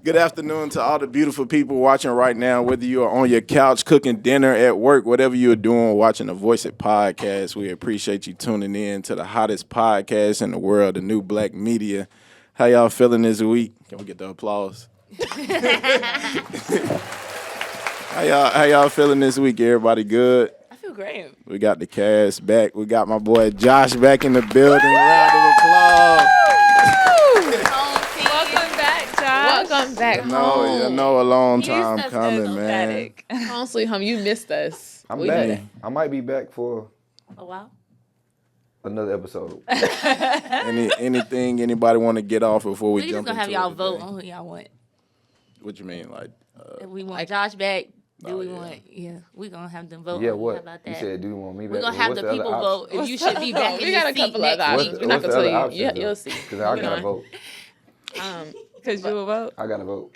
Good afternoon to all the beautiful people watching right now, whether you are on your couch, cooking dinner, at work, whatever you're doing, watching the Voiceit podcast. We appreciate you tuning in to the hottest podcast in the world, the new black media. How y'all feeling this week? Can we get the applause? How y'all feeling this week? Everybody good? I feel great. We got the cast back. We got my boy Josh back in the building. Round of applause. Welcome back, Josh. Welcome back home. No, you know a long You used time to coming, stay man. Home sweet home, you missed us. I'm We back. did. I might be back for A while. another episode. Anything anybody want to get off before we We just jump gonna have into y'all it vote today? on who y'all want. What you mean, like? If we want Josh back, do Oh, we yeah. want? Yeah, we gonna have them vote. Yeah, on. what? How about You that? said, do you want me back? We're gonna have What's the other people option? vote if you should be back in We your got a seat couple next other week. options. We're not What's gonna the tell other you. options, You'll though? see. Because I gotta vote. Because you will vote. I gotta vote.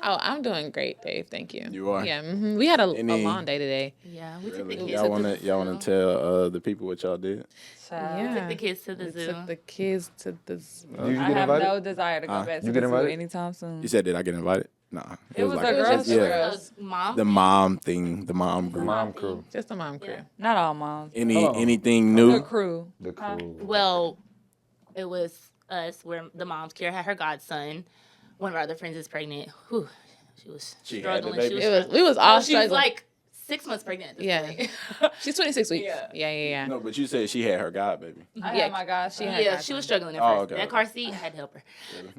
Oh, I'm doing great, Dave. Thank you. You are? Yeah. We had a Any- long day today. Yeah, we took the Really? kids Y'all to wanna the y'all wanna zoo. tell the people what y'all did? We Yeah. took the kids to the We zoo. took the kids to the zoo. Did you I get have invited? no desire to go back You to get the zoo invited? anytime soon. You said, did I get invited? Nah. It was like a girls' yeah, trip. Girls. Mom. the mom thing, the mom group. Mom crew. Just the mom crew. Yeah. Not all moms. Anything The new? crew. The crew. Well, it was us where the mom's Kira had her godson. One of our other friends is pregnant. Whew, she was She had the struggling. baby? She was It was. struggling. We was all She was struggling. like 6 months pregnant at this Yeah. point. She's 26 weeks. Yeah. Yeah. No, but you said she had her god baby. I Yeah. had my gosh. She had Yeah, godson. she was struggling at Oh, first. okay. That car seat, I had to help her.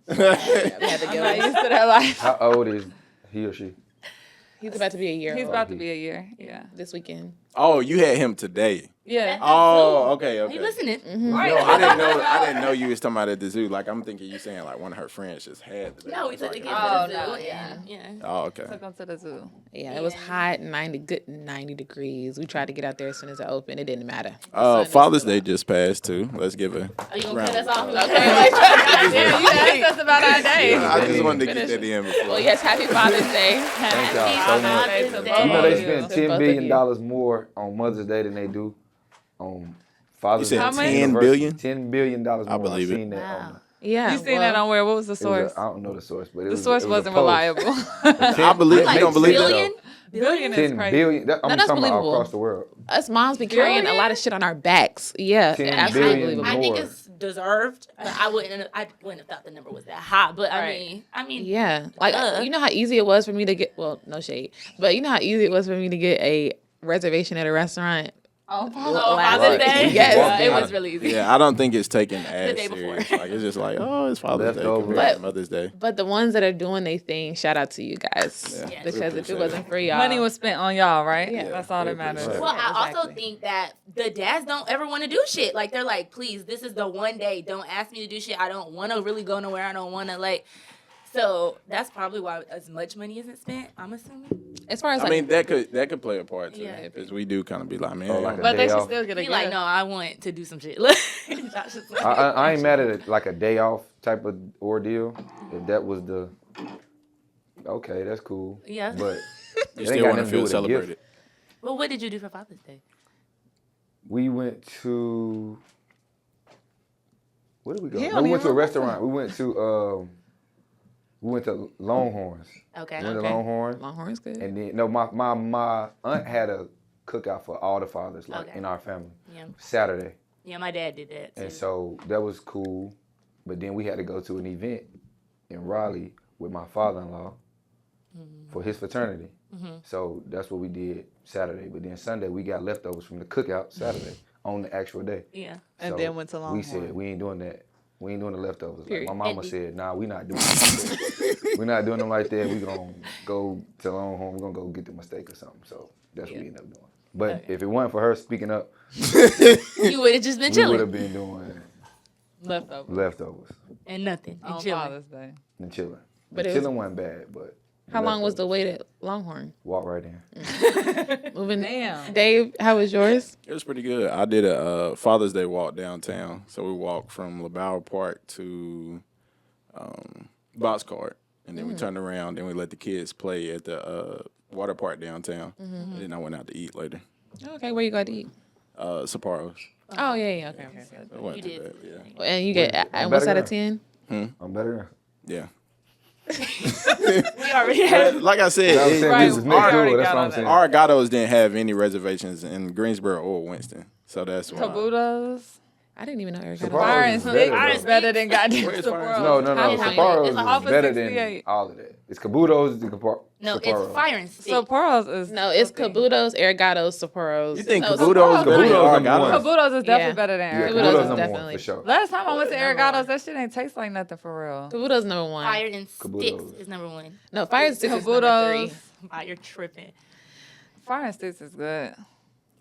We had to I'm go. not used to that life. How old is he or she? He's about to be a year He's old about to be a year. Yeah. this weekend. Oh, you had him today. Yeah. Oh, okay. Are you listening? No, I didn't know you was talking about at the zoo. Like I'm thinking you saying like one of her friends just had the baby. No, we took the kids Oh, to the zoo. no, Yeah. Oh, okay. Took them to the zoo. Yeah, it was hot, 90 degrees. We tried to get out there as soon as it opened. It didn't matter. Father's Day just passed too. Let's give it. Are you gonna cut us off? Yeah, you asked us about our day. I just wanted to get that in before. Well, yes, happy Father's Day. Thank y'all so much. Father's You Day. You know they you. spend To $10 both of billion you. more on Mother's Day than they do on Father's You Day. said How much? 10 billion? $10 billion more. I believe it. I've seen that Wow. on Yeah. You seen that on where? What was the the, it was source? I don't know the source, but it The was, source it was a wasn't post. reliable. I believe. You Like don't believe billion? that? Billion is 10 crazy. billion. I'm that's talking about believable. across the world. Us moms be carrying a lot of shit on our backs. Yeah, 10 absolutely billion believable. I think more. it's deserved. But I wouldn't have thought the number was that high. But Right. I mean, Yeah, like you know how easy it was for me to get. Well, no shade, but you know how easy it was for me to get a reservation at a restaurant. Oh, Father's Day. Right. Yes. it was really easy. Yeah, I don't think it's taken as day before. serious. Like it's just like, oh, it's Father's Day, Leftovers. compared to Mother's Day. But the ones that are doing their thing, shout out to you guys Yeah, Yeah. because if appreciate it wasn't for y'all, Money was spent on y'all, right? Yeah. That's all that Yeah, matters. right. Well, I also Exactly. think that the dads don't ever want to do shit. Like they're like, please, this is the one day. Don't ask me to do shit. I don't want to really go nowhere. I don't want to like. So that's probably why as much money isn't spent. I'm assuming. as far as I like, mean, that could play a part too, Yeah. because we do kind of be like, man, Oh, like a But day they should off. still get a Be like, gift. no, I want to do some shit. Josh is like, I ain't mad at it like a day off type of ordeal. If that was the okay, that's cool. Yeah. But you ain't still got want to nothing to do feel with a celebrated. gift. Well, what did you do for Father's Day? we went to where did we go? He No, don't we went to a even restaurant. We went to Longhorns. Okay. We went to Longhorns. Longhorn's good. And then no, my aunt had a cookout for all the fathers like Okay. in our family. Yeah. Saturday. Yeah, my dad did that too. And so that was cool. But then we had to go to an event in Raleigh with my father-in-law for his fraternity. So that's what we did Saturday. But then Sunday we got leftovers from the cookout Saturday on the actual day. Yeah. And So then went to We Longhorn. said we ain't doing that. We ain't doing the leftovers. Like Period. my mama And- said, nah, we not doing that. We're not doing them like that. We gonna go to Longhorn. We're gonna go get them a steak or something. So that's what we ended up doing. But if it wasn't for her speaking up, You would have just been we would chilling have been doing Leftovers. leftovers and nothing and On chilling. Father's Day. and chilling. But The it was- chilling wasn't bad, but How long was the leftovers. wait at Longhorn? Walk right in. Moving. Damn. Dave, how was yours? It was pretty good. I did a Father's Day walk downtown. So we walked from LaBauer Park to Boxcart. And then we turned around and we let the kids play at the water park downtown. And then I went out to eat later. Okay, where you got to eat? Sapporo's. Oh yeah, okay. It wasn't You too did. bad, yeah. And you get I'm what's better out of than 10? I'm better. Yeah. We already have. Like I said, I'm saying Right, we was we next already door. That's got what all I'm that. saying. our Gatos didn't have any reservations in Greensboro or Winston, so that's why. Caboodles. I didn't even know Eric Sapporo's Fire and is sticks better, is though. better than goddamn Where's Fire and Sapporo. No, It's Sapporo's a is off of better than 68. all of that. It's Caboodles, the No, Sapporo. it's fire and stick. Sapporo's is No, it's okay. Caboodles, Arigatos, Sapporos. You think no, Caboodles Sapporo's better than number Arigatos? one. Caboodles is definitely Yeah. better than Yeah, Arigatos. Caboodles Caboodles is number one definitely- for sure. Last time I went to Arigatos, that shit ain't taste like nothing for real. Caboodles number one. Fire and sticks Caboodles. is number one. No, Fire and Sticks is number Caboodles. 3. Fire tripping. Fire and sticks is good.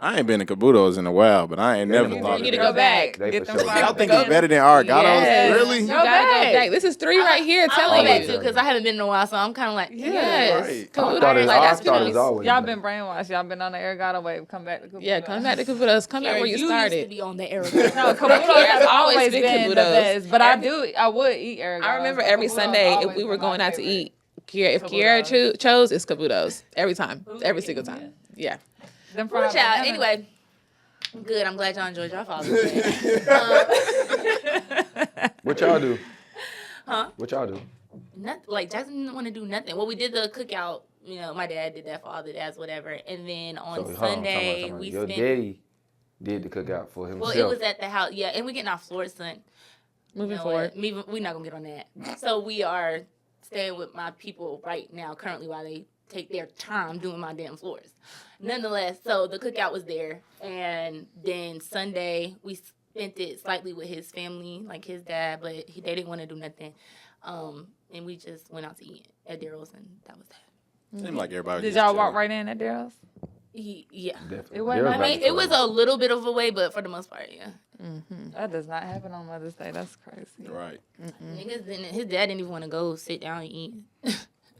I ain't been to Caboodles in a while, but I ain't never number thought one. of You need to that. go back. They Get for them sure. fire Y'all think and it's better than Arigatos? Yes. Really? You Go gotta back. go back. This is 3 right here I'll telling go back you. too because I haven't been in a while, so I'm kind of like, Yes. Right. I Caboodles, thought it like, that's was always Y'all better. been brainwashed. Y'all been on the Arigato wave. Come back to Caboodles. Yeah, come back to Caboodles. Come back where you used to started. be on the air. No, Caboodles has always always been been the Caboodles. best. But I would eat Arigato. I remember every Sunday if we were going out to eat, if Kiara chose, it's Caboodles. Every time. Every single time. Yeah. Them Poor fried child. bananas. Anyway, good. I'm glad y'all enjoyed your Father's Day. What y'all do? Huh? What y'all do? Like Jackson didn't want to do nothing. Well, we did the cookout. You know, my dad did that for all the dads, whatever. And then on So, hold on, Sunday time out. we Your spent. daddy did the cookout for himself. Well, it was at the house. Yeah, and we getting our floors done. Moving You know forward. what? We're not gonna get on that. So we are staying with my people right now, currently, while they take their time doing my damn floors. Nonetheless, so the cookout was there, and then Sunday we spent it slightly with his family, like his dad, but they didn't want to do nothing, and we just went out to eat at Daryl's, and that was that. Seemed like everybody. Did just y'all walk chilling. right in at Daryl's? Yeah. Definitely. It wasn't- They're I about I mean, to it was close. a little bit of a way, but for the most part, yeah. That does not happen on Mother's Day. That's crazy. Right. Niggas didn't, his dad didn't even want to go sit down and eat.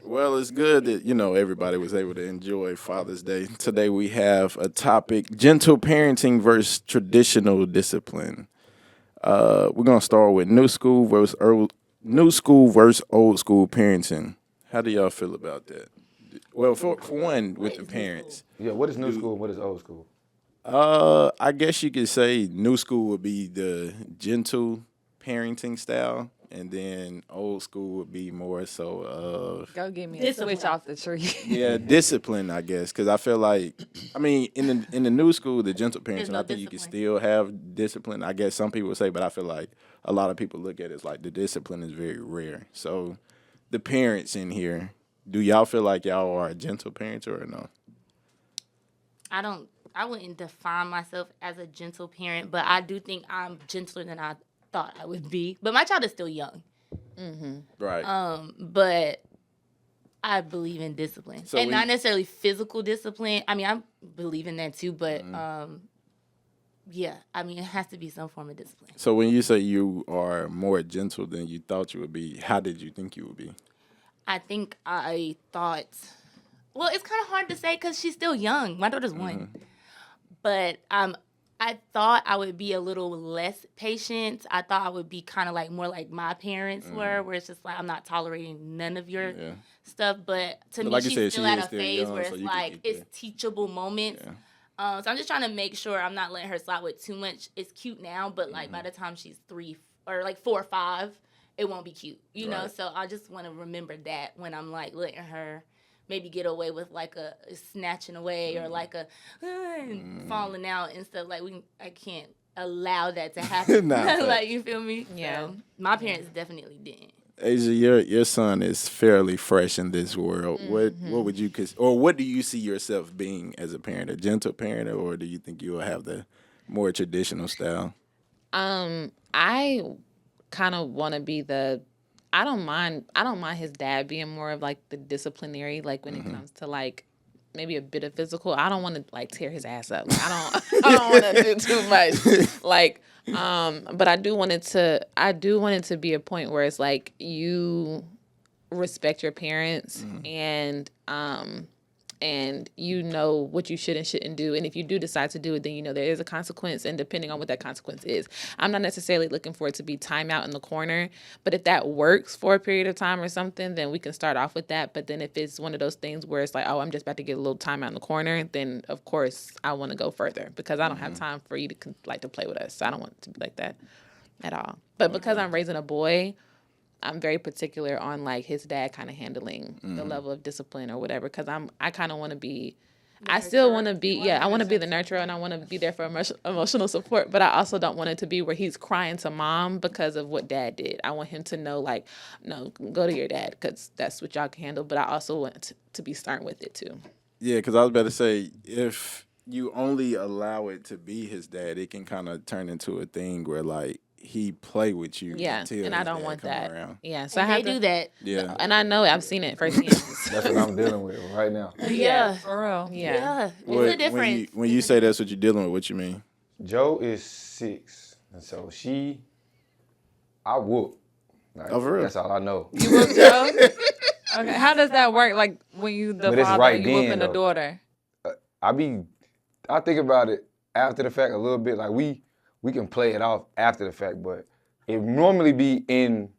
Well, it's good that, everybody was able to enjoy Father's Day. Today we have a topic, gentle parenting versus traditional discipline. We're going to start with new school versus old school parenting. How do y'all feel about that? Well, for one, with the parents. Yeah, what is new school and what is old school? I guess you could say new school would be the gentle parenting style, and then old school would be more so of Go get me a Discipline. switch off the tree. discipline, I guess, because I feel like, in the new school, the gentle parenting, no I think you can discipline. still have discipline. I guess some people would say, but I feel like a lot of people look at it as like the discipline is very rare. So, the parents in here, do y'all feel like y'all are a gentle parent or no? I wouldn't define myself as a gentle parent, but I do think I'm gentler than I thought I would be. But my child is still young. Right. But I believe in discipline. So and we- not necessarily physical discipline. I mean, I believe in that too, but yeah, I mean, it has to be some form of discipline. So when you say you are more gentle than you thought you would be, how did you think you would be? I think I thought, well, it's kind of hard to say because she's still young. My daughter's 1. But I thought I would be a little less patient. I thought I would be kind of like more like my parents were, where it's just like I'm not tolerating none of your Yeah. stuff. But to But me, like you she's said, still she at is a still phase young, where so it's you can like get it's there. teachable moments. So I'm just trying to make sure I'm not letting her slide with too much. It's cute now, but like by the time she's 3 or like 4 or 5, it won't be cute, you know? Right. So I just want to remember that when I'm like letting her maybe get away with like a snatching away or like a falling out and stuff. Like I can't allow that to happen. Nah, like, you feel me? Yeah. So, my parents definitely didn't. Asia, your son is fairly fresh in this world. What would you or what do you see yourself being as a parent? A gentle parent, or do you think you will have the more traditional style? I kind of want to be I don't mind his dad being more of like the disciplinary, like when it comes to like maybe a bit of physical. I don't want to like tear his ass up. I don't want to do too much. Like, but I do want it to be a point where it's like you respect your parents and you know what you should and shouldn't do. And if you do decide to do it, then you know there is a consequence. And depending on what that consequence is, I'm not necessarily looking for it to be time out in the corner. But if that works for a period of time or something, then we can start off with that. But then if it's one of those things where it's like, oh, I'm just about to get a little time out in the corner, then of course I want to go further because I don't have time for you to like to play with us. I don't want it to be like that at all. But because I'm raising a boy, I'm very particular on like his dad kind of handling the level of discipline or whatever, because I kind of want to be. I still want to be, I want to be the nurturer and I want to be there for emotional support, but I also don't want it to be where he's crying to mom because of what dad did. I want him to know, like, no, go to your dad because that's what y'all can handle, but I also want to be stern with it too. Yeah, because I was about to say, if you only allow it to be his dad, it can kind of turn into a thing where, like, he play with you. Yeah, until and I his don't dad want come that. around. Yeah, so And I they have do to, that. Yeah. and I know I've seen it firsthand. That's what I'm dealing with right now. Yeah. For real. Yeah. It's a difference. When you say that's what you're dealing with, what you mean? Joe is 6, and so I whoop. Like, Oh, for real? that's all I know. You whoop Joe? Okay. How does that work? Like when you the But it's father, right you then, whooping the though. daughter. I think about it after the fact a little bit. Like we can play it off after the fact, but it normally be in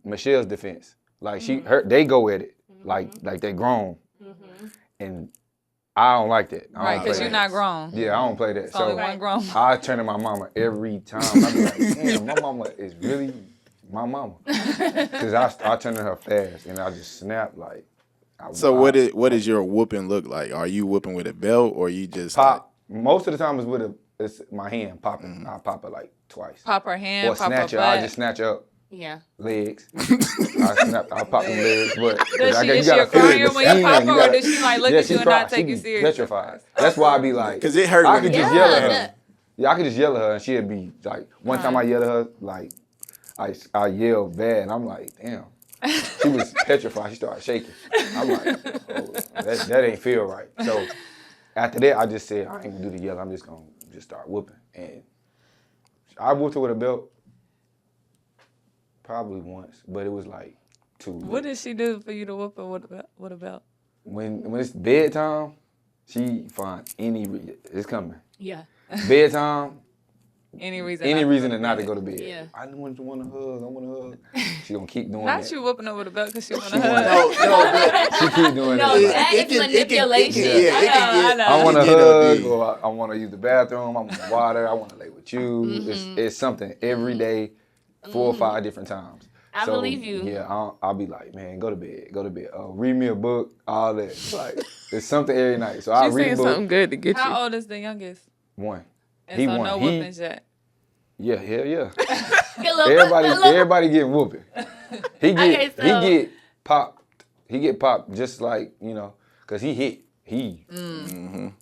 Michelle's defense. Like they go at it like they grown, and I don't like that. I don't Right, play because you're that. not grown. Yeah, I don't play that. It's only So one grown. I turn to my mama every time. I be like, damn, my mama is really my mama. Because I turn to her fast and I just snap like. So what is your whooping look like? Are you whooping with a belt or you just Pop. Most of the time it's my hand popping. I pop it like twice. Pop her hand, Or pop her snatch her. butt. I just snatch her up. Yeah. Legs. I pop them legs, but Does she, you is she gotta a feel crier the when you skin, pop her, or gotta- does she like look Yeah, at she you and cry. not take She you be seriously? petrified. That's why I be like, because it hurt I when could it just gets yell at out. her. Yeah, I could just yell at her and she'd be like, one time I yelled at her, like, I yelled bad and I'm like, damn. She was petrified. She started shaking. I'm like, oh, that ain't feel right. So after that, I just said, I ain't gonna do the yell. I'm just gonna start whooping. And I whooped her with a belt probably once, but it was like 2. What did she do for you to whoop her with a belt? When it's bedtime, she find it's coming. Yeah. Bedtime, Any reason? any not to reason go to not to bed? go to bed. Yeah. I want to hug. I want to hug. She gonna keep doing Not that. you whooping her with a belt because she want She to wanna- hug. She keep doing No, that. that It is can- manipulation. yeah, it can get- I want to get hug, OD. or I want to use the bathroom. I want water. I want to lay with you. Mm-hmm. It's something every day, 4 or 5 different times. I believe you. Yeah, I'll be like, man, go to bed. Read me a book, all that. Like, it's something every night. So I She's read saying a book. something good to get you. How old is the youngest? 1. And He so won. no He- whoopings yet. Yeah, hell yeah. Get a little- Everybody getting whooping. He get Okay, so- he get popped. He get popped just like, cause he hit.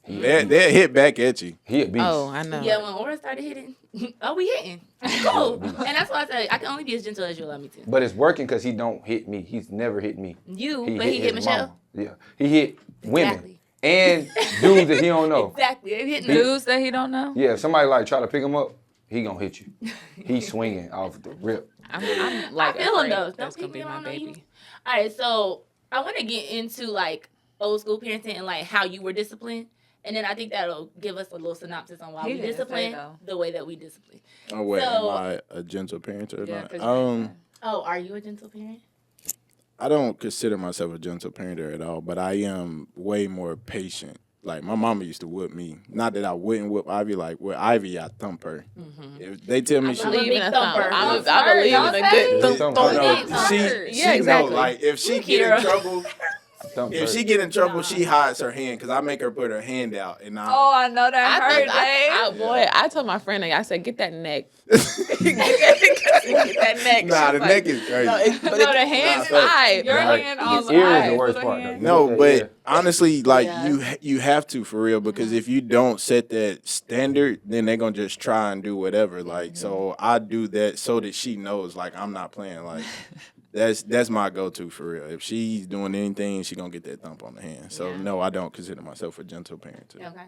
They'll hit back at you. He a beast. Oh, I know. Yeah, when Aura started hitting, we hitting. Cool. And that's why I said I can only be as gentle as you allow me to. But it's working because he don't hit me. He's never hit me. You, but he hit his Michelle. mama. Yeah, he hit women Exactly. and dudes that he don't know. Exactly. They hitting Dudes that he don't know? Yeah, if somebody like try to pick him up, he gonna hit you. He's swinging off the rip. I'm like, I feel him afraid though. that's Don't gonna be people my don't know you. baby. All right, so I want to get into like old school parenting and like how you were disciplined, and then I think that'll give us a little synopsis on why He we didn't say, discipline though. the way that we discipline. Oh wait, So- am I a gentle parent or Yeah, not? 'cause you Oh, are you a gentle parent? I don't consider myself a gentle parenter at all, but I am way more patient. Like my mama used to whip me. Not that I wouldn't whip Ivy. Like with Ivy, I thump her. If they tell me she, I'm a believe in big a thump. thumper. I Thump believe her, in a don't good say. thump. Thump her. no, Thump she, her. she Yeah, exactly. know, like if she You get Kira. in trouble, Thump if her. she get in trouble, she hides her hand because I make her put her hand out, and Oh, I know that I hurt, think, Dave. boy, I told my friend, I said, get that neck. get that neck. Nah, She the was neck is crazy. No, No, the hand's Nah, fine. Your Nah, hand on his the ear is eyes the worst with a part, hand. though. No, Look at but that ear. honestly, like Yeah. you have to for real because if you don't set that standard, then they're gonna just try and do whatever. Like so, I do that so that she knows like I'm not playing. Like that's my go-to for real. If she's doing anything, she gonna get that thump on the hand. So Yeah. no, I don't consider myself a gentle parent. Too. Okay.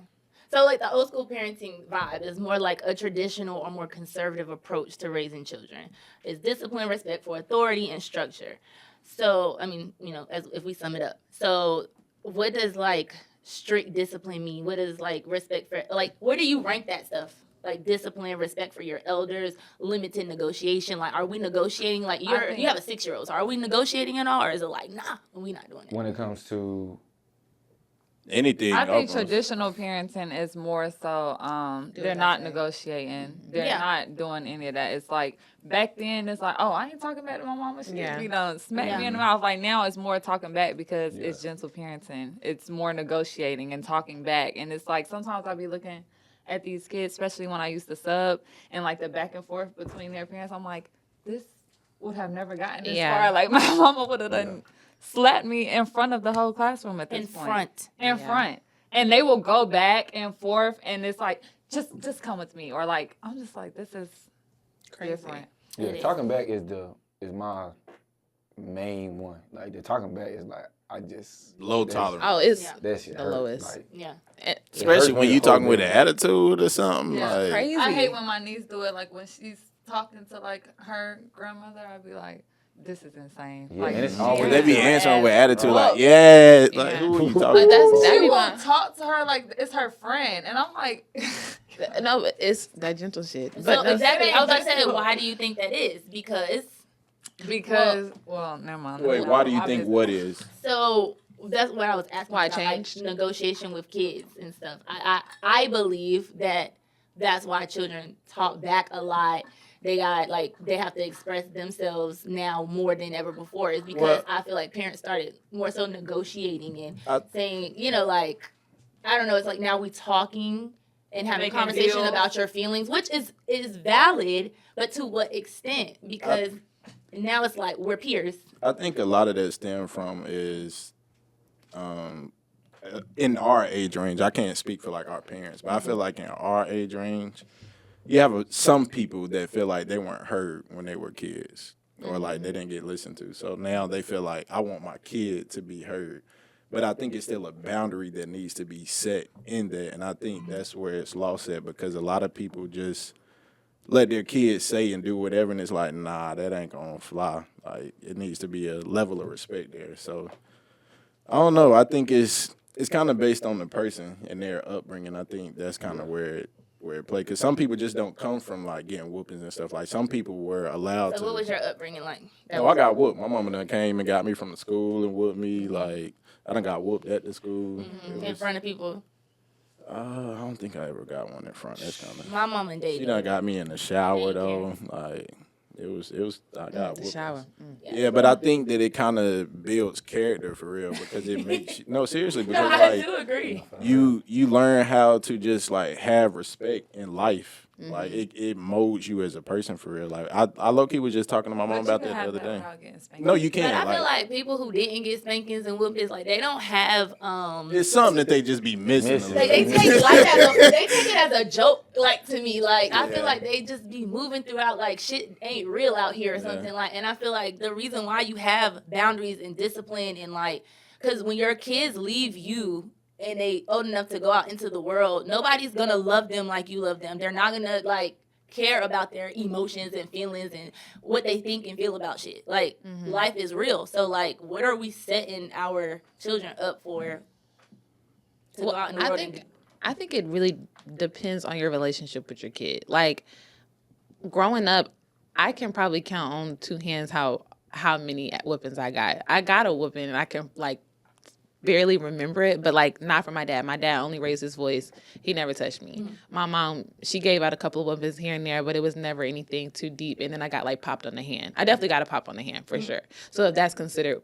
So like the old school parenting vibe is more like a traditional or more conservative approach to raising children. It's discipline, respect for authority, and structure. So I mean, as if we sum it up. So what does like strict discipline mean? What is like respect for like where do you rank that stuff? Like discipline, respect for your elders, limited negotiation. Like, are we negotiating? Like, you have a 6-year-old. So, are we negotiating at all, or is it like, nah, we not doing it? When it comes to anything. I think goes. traditional parenting is more so they're not negotiating. They're Yeah. not doing any of that. It's like back then it's like, oh, I ain't talking back to my mama. She Yeah. you know, smack Yeah. me in the mouth. Like now it's more talking back because it's gentle parenting. It's more negotiating and talking back. And it's like sometimes I be looking at these kids, especially when I used to sub and like the back and forth between their parents, I'm like, this would have never gotten this Yeah. far. Like my mama would have done slapped me in front of the whole classroom at this In point. front. In front. And they will go back and forth and it's like, just come with me. Or like, I'm just like, this is different. Yeah, It is. talking back is my main one. Like the talking back is like I just Low tolerance. Oh, it's Yeah. that shit the hurt. lowest. Like, Yeah. Especially when me you to hold talking with an them. attitude or something. Yeah. Like, crazy. I hate when my niece do it. Like when she's talking to like her grandmother, I'd be like, this is insane. Yeah, like, and it's she always- they be is her answering with ass attitude up. like, yeah, like Yeah. who are you But talking that's to? that She be will my, talk to her like it's her friend, and I'm like, no, but it's that gentle shit. But So no, exactly, I was about to say, Gentle. why do you think that is? Because well, never mind. Wait, why do you think what is? so that's what I was asking. Why it about, changed? Like, negotiation with kids and stuff. I believe that that's why children talk back a lot. They have to express themselves now more than ever before. Is because Well- I feel like parents started more so negotiating and I- saying, like, I don't know. It's like now we talking and having a Making conversation deals. about your feelings, which is valid, but to what extent? Because now it's like we're peers. I think a lot of that stem from is in our age range. I can't speak for like our parents, but I feel like in our age range, you have some people that feel like they weren't heard when they were kids or like they didn't get listened to. So now they feel like I want my kid to be heard. But I think it's still a boundary that needs to be set in that. And I think that's where it's lost at because a lot of people just let their kids say and do whatever, and it's like, nah, that ain't gonna fly. Like, it needs to be a level of respect there. So, I don't know. I think it's kind of based on the person and their upbringing. I think that's kind of where it play. Because some people just don't come from, like, getting whoopings and stuff. Like, some people were allowed So to. what was your upbringing like? No, I got whooped. My mama done came and got me from the school and whooped me. Like, I done got whooped at the school. It In was- front of people? I don't think I ever got one in front. That's kind of. My mom and She dad. done got me in the shower Thank though. Like it was. I got the whoopings. shower. Yeah, but I think that it kind of builds character for real because it makes you, no seriously No, because I like do agree. you learn how to just like have respect in life. Like it molds you as a person for real. Like I low key was just talking to my mom about that the other day. No, you But can't. I feel Like like people who didn't get spankings and whoopings, like they don't have it's something that they just be missing. Missing. a They little take bit. life they take it as a joke, like to me. Like I Yeah. feel like they just be moving throughout like shit ain't real out here or something like. And I feel like the reason why you have boundaries and discipline and like, because when your kids leave you and they old enough to go out into the world, nobody's gonna love them like you love them. They're not gonna like care about their emotions and feelings and what they think and feel about shit. Like life is real. So like, what are we setting our children up for? To go out in the world and I think it really depends on your relationship with your kid. Like growing up, I can probably count on two hands how many whoopings I got. I got a whooping and I can like barely remember it, but like not from my dad. My dad only raised his voice. He never touched me. My mom, she gave out a couple of whoopings here and there, but it was never anything too deep. And then I got like popped on the hand. I definitely got a pop on the hand for sure. So if that's considered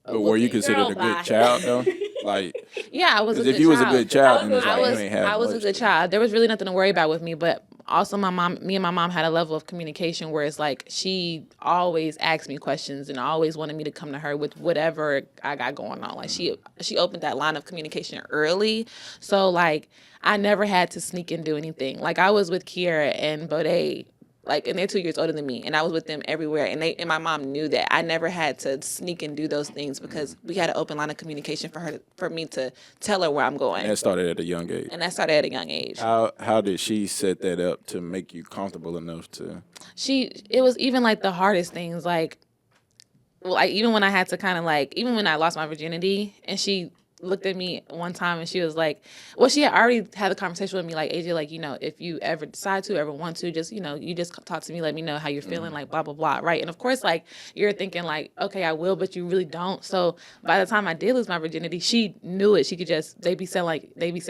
But were you considered a Girl, bye. good child though? Like, yeah, I was a because good if you was a child. good child, then it's I like I was, you ain't have I was a much good to- child. There was really nothing to worry about with me, but also me and my mom had a level of communication where it's like she always asked me questions and always wanted me to come to her with whatever I got going on. Like she opened that line of communication early, so like I never had to sneak and do anything. Like I was with Kiera and Bode. Like, and they're 2 years older than me, and I was with them everywhere, and my mom knew that. I never had to sneak and do those things because we had an open line of communication for me to tell her where I'm going. And that started at a young age. And that started at a young age. How did she set that up to make you comfortable enough to? It was even like the hardest things, like even when I had to kind of like, even when I lost my virginity and she looked at me one time and she was like, well, she had already had the conversation with me, like, AJ, like, if you ever decide to, ever want to, just, you just talk to me, let me know how you're feeling, like, blah, blah, blah, right? And of course, like, you're thinking, like, okay, I will, but you really don't. So by the time I did lose my virginity, she knew it. She could just, they be saying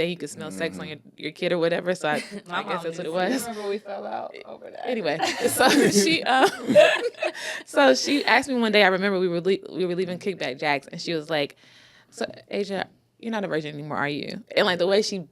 you could smell sex on your kid or whatever. So I guess that's what it was. Remember we fell out over that. Anyway, so she asked me one day, I remember we were leaving Kickback Jacks, and she was like, so, Asia, you're not a virgin anymore, are you? And, like, the way she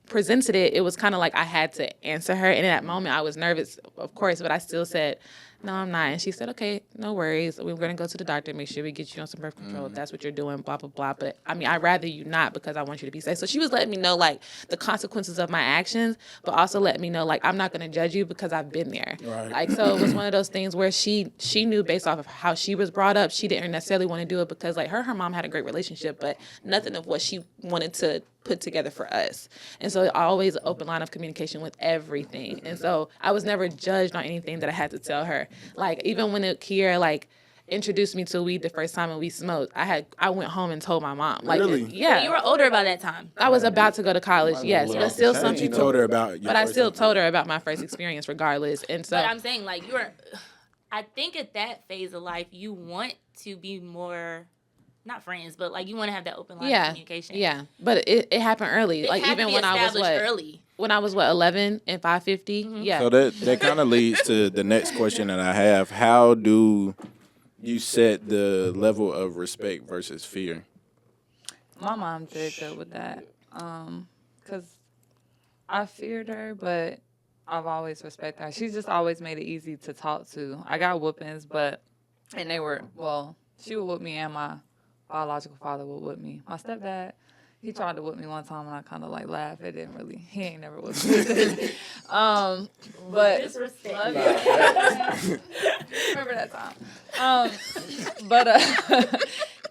presented it, it was kind of like I had to answer her. And in that moment, I was nervous, of course, but I still said, no, I'm not. And she said, okay, no worries. We're going to go to the doctor, make sure we get you on some birth control if that's what you're doing, blah, blah, blah. But, I mean, I'd rather you not because I want you to be safe. So she was letting me know, like, the consequences of my actions, but also letting me know, like, I'm not going to judge you because I've been there. Right. Like, so it was one of those things where she knew based off of how she was brought up, she didn't necessarily want to do it because, like, her mom had a great relationship, but nothing of what she wanted to put together for us. And so always an open line of communication with everything. And so I was never judged on anything that I had to tell her. Like, even when Kiera, like, introduced me to weed the first time and we smoked, I went home and told my mom. Like, Really? yeah. You were older by that time. I was about to go to college, yes, but still some You people. told her about your But I first still time. told her about my first experience regardless. And so But I'm saying, like, I think at that phase of life, you want to be more, not friends, but, like, you want to have that open line of communication. Yeah, but it happened early. It Like, had to even be when I was established early. when I was 11 and 550. Yeah. So that kind of leads to the next question that I have. How do you set the level of respect versus fear? My mom did good with that. Because I feared her, but I've always respected her. She's just always made it easy to talk to. I got whoopings, and they were, she would whoop me and my biological father would whoop me. My stepdad, he tried to whoop me one time and I kind of like laughed. It didn't really, he ain't never whooped me. But Disrespect. love you. Remember that time.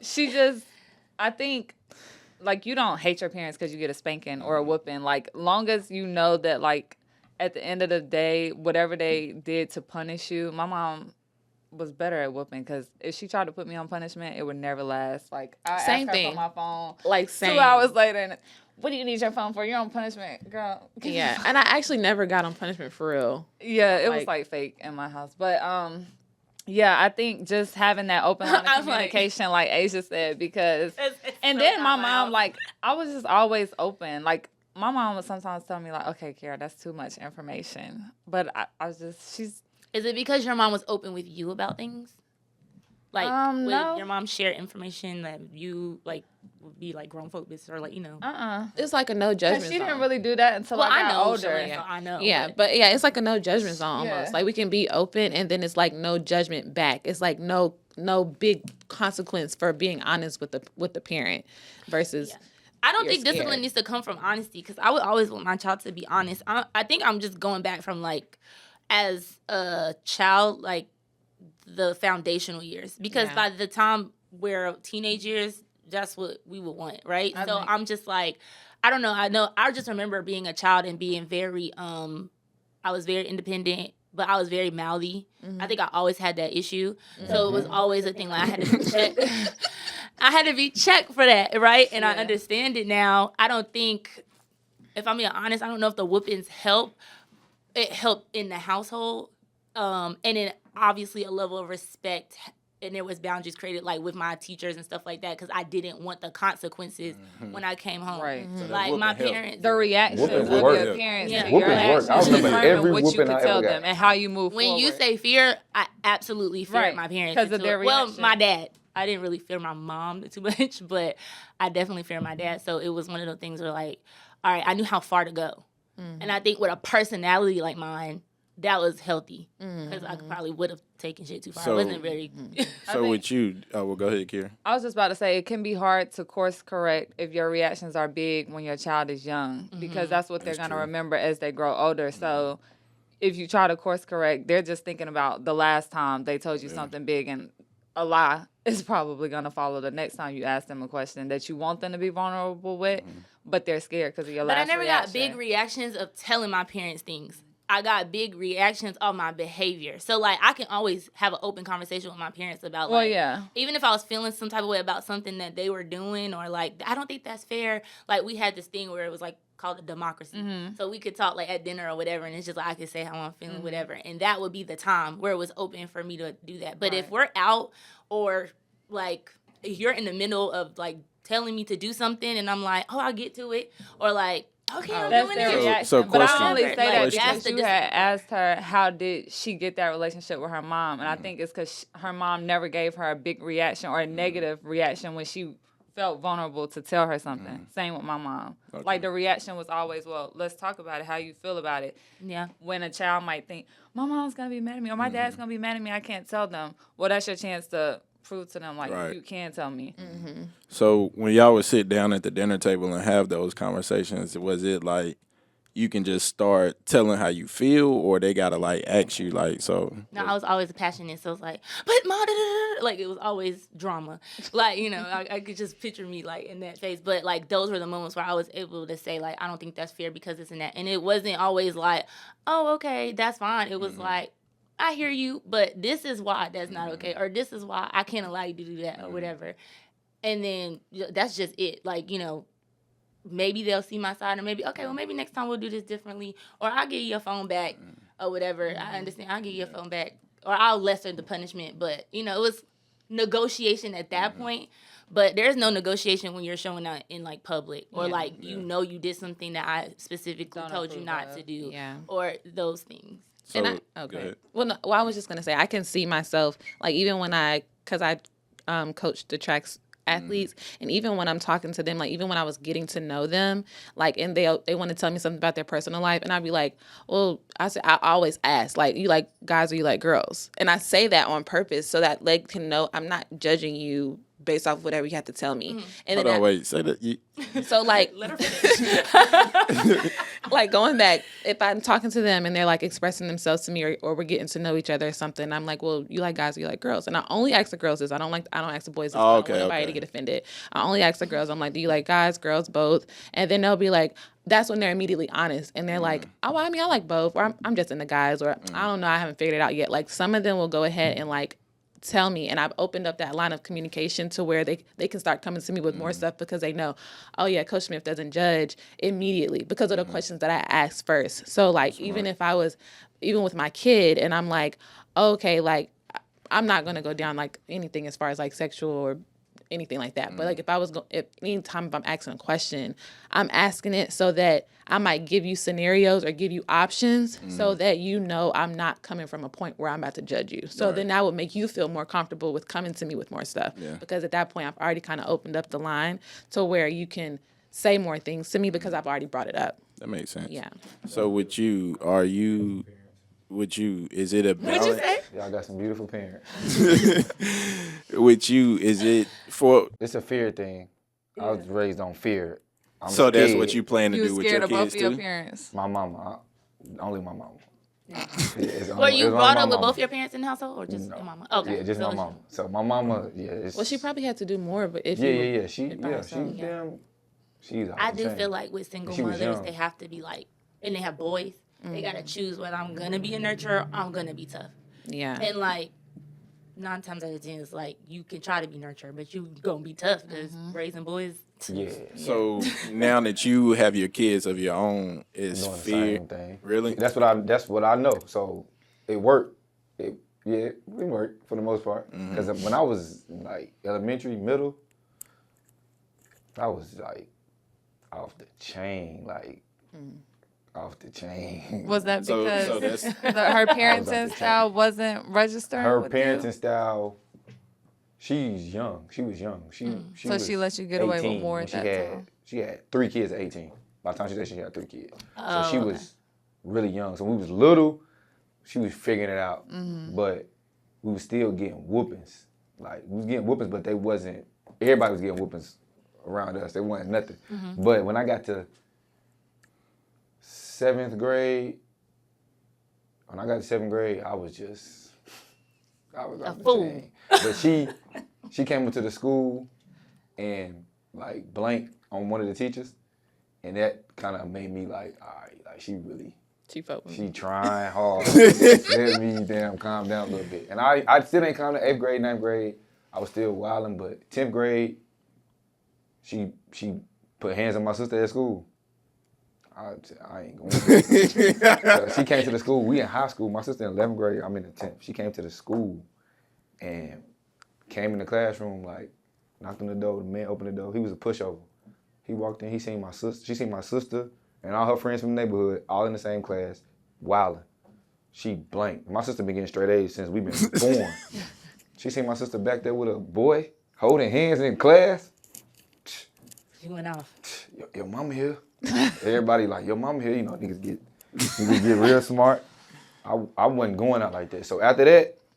She just, I think, like, you don't hate your parents because you get a spanking or a whooping. Like, long as you know that, like, at the end of the day, whatever they did to punish you, my mom was better at whooping because if she tried to put me on punishment, it would never last. Like, I Same asked her thing. for my phone. Like, 2 hours later, and what do you need your phone for? You're on punishment, girl. Yeah, and I actually never got on punishment for real. Yeah, it was Like- like fake in my house. But yeah, I think just having that open line I of was like- communication, like Asia said, because It's and so then my not mom, house. like, I was just always open. Like, my mom would sometimes tell me, like, okay, Kiara, that's too much information. But I was just, she's, Is it because your mom was open with you about things? Like, would no. your mom share information that you, like, would be, like, grown folk business or, like, It's like a no judgment She zone. didn't really do that until Well, I I got know. older. Shalane, so I know. Yeah, but yeah, it's like a no judgment zone almost. Yeah. Like, we can be open and then it's like no judgment back. It's like no big consequence for being honest with the parent versus I don't You're think discipline scared. needs to come from honesty because I would always want my child to be honest. I think I'm just going back from, like, as a child, like, the foundational years. Because Yeah. by the time we're teenage years, that's what we would want, right? I So think- I'm just like, I don't know. I just remember being a child and being very, I was very independent, but I was very mouthy. I think I always had that issue. So it was always a thing, like, I had to be checked. I had to be checked for that, right? And I Yeah. understand it now. I don't think, if I'm being honest, I don't know if the whoopings help. It helped in the household. And then obviously a level of respect, and there was boundaries created, like, with my teachers and stuff like that, because I didn't want the consequences when I came home. Right. So that Like, my whooping helped. parents, The reaction Whoopings of work. your parents Yeah. to your Whoopings work. actions I remember determine every what you whooping could I tell ever got. them and how you move when forward. you say fear, I absolutely feared Right, my parents. 'cause of into their it. Well, reaction. my dad. I didn't really fear my mom too much, but I definitely feared my dad. So it was one of those things where, like, all right, I knew how far to go. And I think with a personality like mine, that was healthy. Because I probably would have taken shit too far. So- I wasn't very... So with you, well, go ahead, Kiera. I was just about to say it can be hard to course correct if your reactions are big when your child is young because that's what they're That's going to true. remember as they grow older. So if you try to course correct, they're just thinking about the last time they told you something big and a lie is probably going to follow the next time you ask them a question that you want them to be vulnerable with, but they're scared because of your But I last never reaction. got big reactions of telling my parents things. I got big reactions on my behavior. So, like, I can always have an open conversation with my parents about, like, even if I was feeling some type of way about something that they were doing, or, like, I don't think that's fair. Like, we had this thing where it was, like, called a democracy. So we could talk, like, at dinner or whatever, and it's just, like, I could say how I'm feeling, whatever. And that would be the time where it was open for me to do that. But if we're out, or, like, you're in the middle of, like, telling me to do something, and I'm like, oh, I'll get to it, or, like, okay, I'm That's doing their it. reaction. So But I question. only say that Like, because that's you the had asked her how did she get that relationship with her mom, and I think it's because her mom never gave her a big reaction or a negative reaction when she felt vulnerable to tell her something. Same with my mom. Okay. Like, the reaction was always, well, let's talk about it, how you feel about it. Yeah. When a child might think, my mom's going to be mad at me, or my dad's going to be mad at me, I can't tell them. Well, that's your chance to prove to them, like, Right. you can tell me. So when y'all would sit down at the dinner table and have those conversations, was it like you can just start telling how you feel, or they gotta like ask you like so? No, I was always passionate, so it's like, but ma, da, da, da, like, it was always drama. Like, you know, I could just picture me, like, in that phase. But, like, those were the moments where I was able to say, like, I don't think that's fair because it's in that. And it wasn't always like, oh, okay, that's fine. It was like, I hear you, but this is why that's not okay, or this is why I can't allow you to do that, or whatever. And then that's just it. Like, you know, maybe they'll see my side, or maybe, okay, well, maybe next time we'll do this differently, or I'll give you your phone back, or whatever. I understand. I'll give you your phone back, or I'll lessen the punishment. But, you know, it was negotiation at that point. But there's no negotiation when you're showing out in, like, public, or like you know you did something that I specifically Don't told you approve not of. to do, Yeah. or those things. So, And go okay. ahead. Well, no, I was just gonna say I can see myself like even when because I coached the tracks athletes, and even when I'm talking to them, like even when I was getting to know them, like and they want to tell me something about their personal life, and I'd be like, well, I always ask, like, you like guys or you like girls, and I say that on purpose so that they can know I'm not judging you based off whatever you have to tell me. And Hold then on, wait. Say that. so like Let her finish. like going back, if I'm talking to them and they're like expressing themselves to me, or we're getting to know each other or something, I'm like, well, you like guys or you like girls? And I only ask the girls this. I don't ask the boys this. Oh, I don't okay, want anybody okay. to get offended. I only ask the girls. I'm like, do you like guys, girls, both? And then they'll be like, that's when they're immediately honest. And they're like, oh, I mean, I like both, or I'm just into guys, or I don't know, I haven't figured it out yet. Like some of them will go ahead and like tell me, and I've opened up that line of communication to where they can start coming to me with more stuff because they know, oh yeah, Coach Smith doesn't judge immediately because of the questions that I asked first. So like even with my kid, and I'm like, okay, like I'm not gonna go down like anything as far as like sexual or anything like that. But like if anytime I'm asking a question, I'm asking it so that I might give you scenarios or give you options so that you know I'm not coming from a point where I'm about to judge you. So then that would make you feel more comfortable with coming to me with more stuff. Yeah. Because at that point I've already kind of opened up the line to where you can say more things to me because I've already brought it up. That makes sense. Yeah. So with you, is it a balance? What'd you say? Y'all got some beautiful parents. With you, is it for? It's a fear thing. I was raised on fear. I'm So that's scared. what you plan to You do was with scared your of both kids of your too? parents. My mama. Only my mama. Were you brought up with both your parents in the household, or just your mama? Okay. Yeah, just So my mama. So my mama, yeah. Well, she probably had to do more, but if Yeah, you yeah, yeah. She's herself. damn. She's. I off do the chain. feel like with single She was mothers, young. they have to be like, and they have boys, they gotta choose whether I'm gonna be a nurturer, or I'm gonna be tough. yeah. And like 9 times out of 10, it's like you can try to be nurturer, but you gonna be tough because raising boys. Yeah. So now that you have your kids of your own, is Doing the fear same thing. really? That's what I know. So it worked. It worked for the most part. Because when I was like elementary, middle, I was like off the chain, like off the chain. Was that So because that's her parenting about to style wasn't registering Her with parenting you? style. She's young. She was young. She So was she let you get away with 18 more when at she that had, time? She had 3 kids at 18. By the time she said she had 3 kids, so she was really young. So when we was little, she was figuring it out, but we was still getting whoopings. Like we was getting whoopings, but they wasn't. Everybody was getting whoopings around us. They wasn't nothing. But when I got to 7th grade, I was off the fool. chain. But she came into the school and like blanked on one of the teachers, and that kind of made me like, all right, like she really She fuck with She me. trying hard. Let me calm down a little bit. And I still ain't calm down. 8th grade, 9th grade, I was still wilding. But 10th grade, she put hands on my sister at school. I ain't going to. She came to the school. We in high school. My sister in 11th grade. I'm in the 10th. She came to the school and came in the classroom, like, knocked on the door. The man opened the door. He was a pushover. He walked in. He seen my sister. She seen my sister and all her friends from the neighborhood, all in the same class, wilding. She blanked. My sister been getting straight A's since we been born. She seen my sister back there with a boy, holding hands in class. She went off. Your mama here. Everybody like, your mama here. You know, niggas get real smart. I wasn't going out like that. So after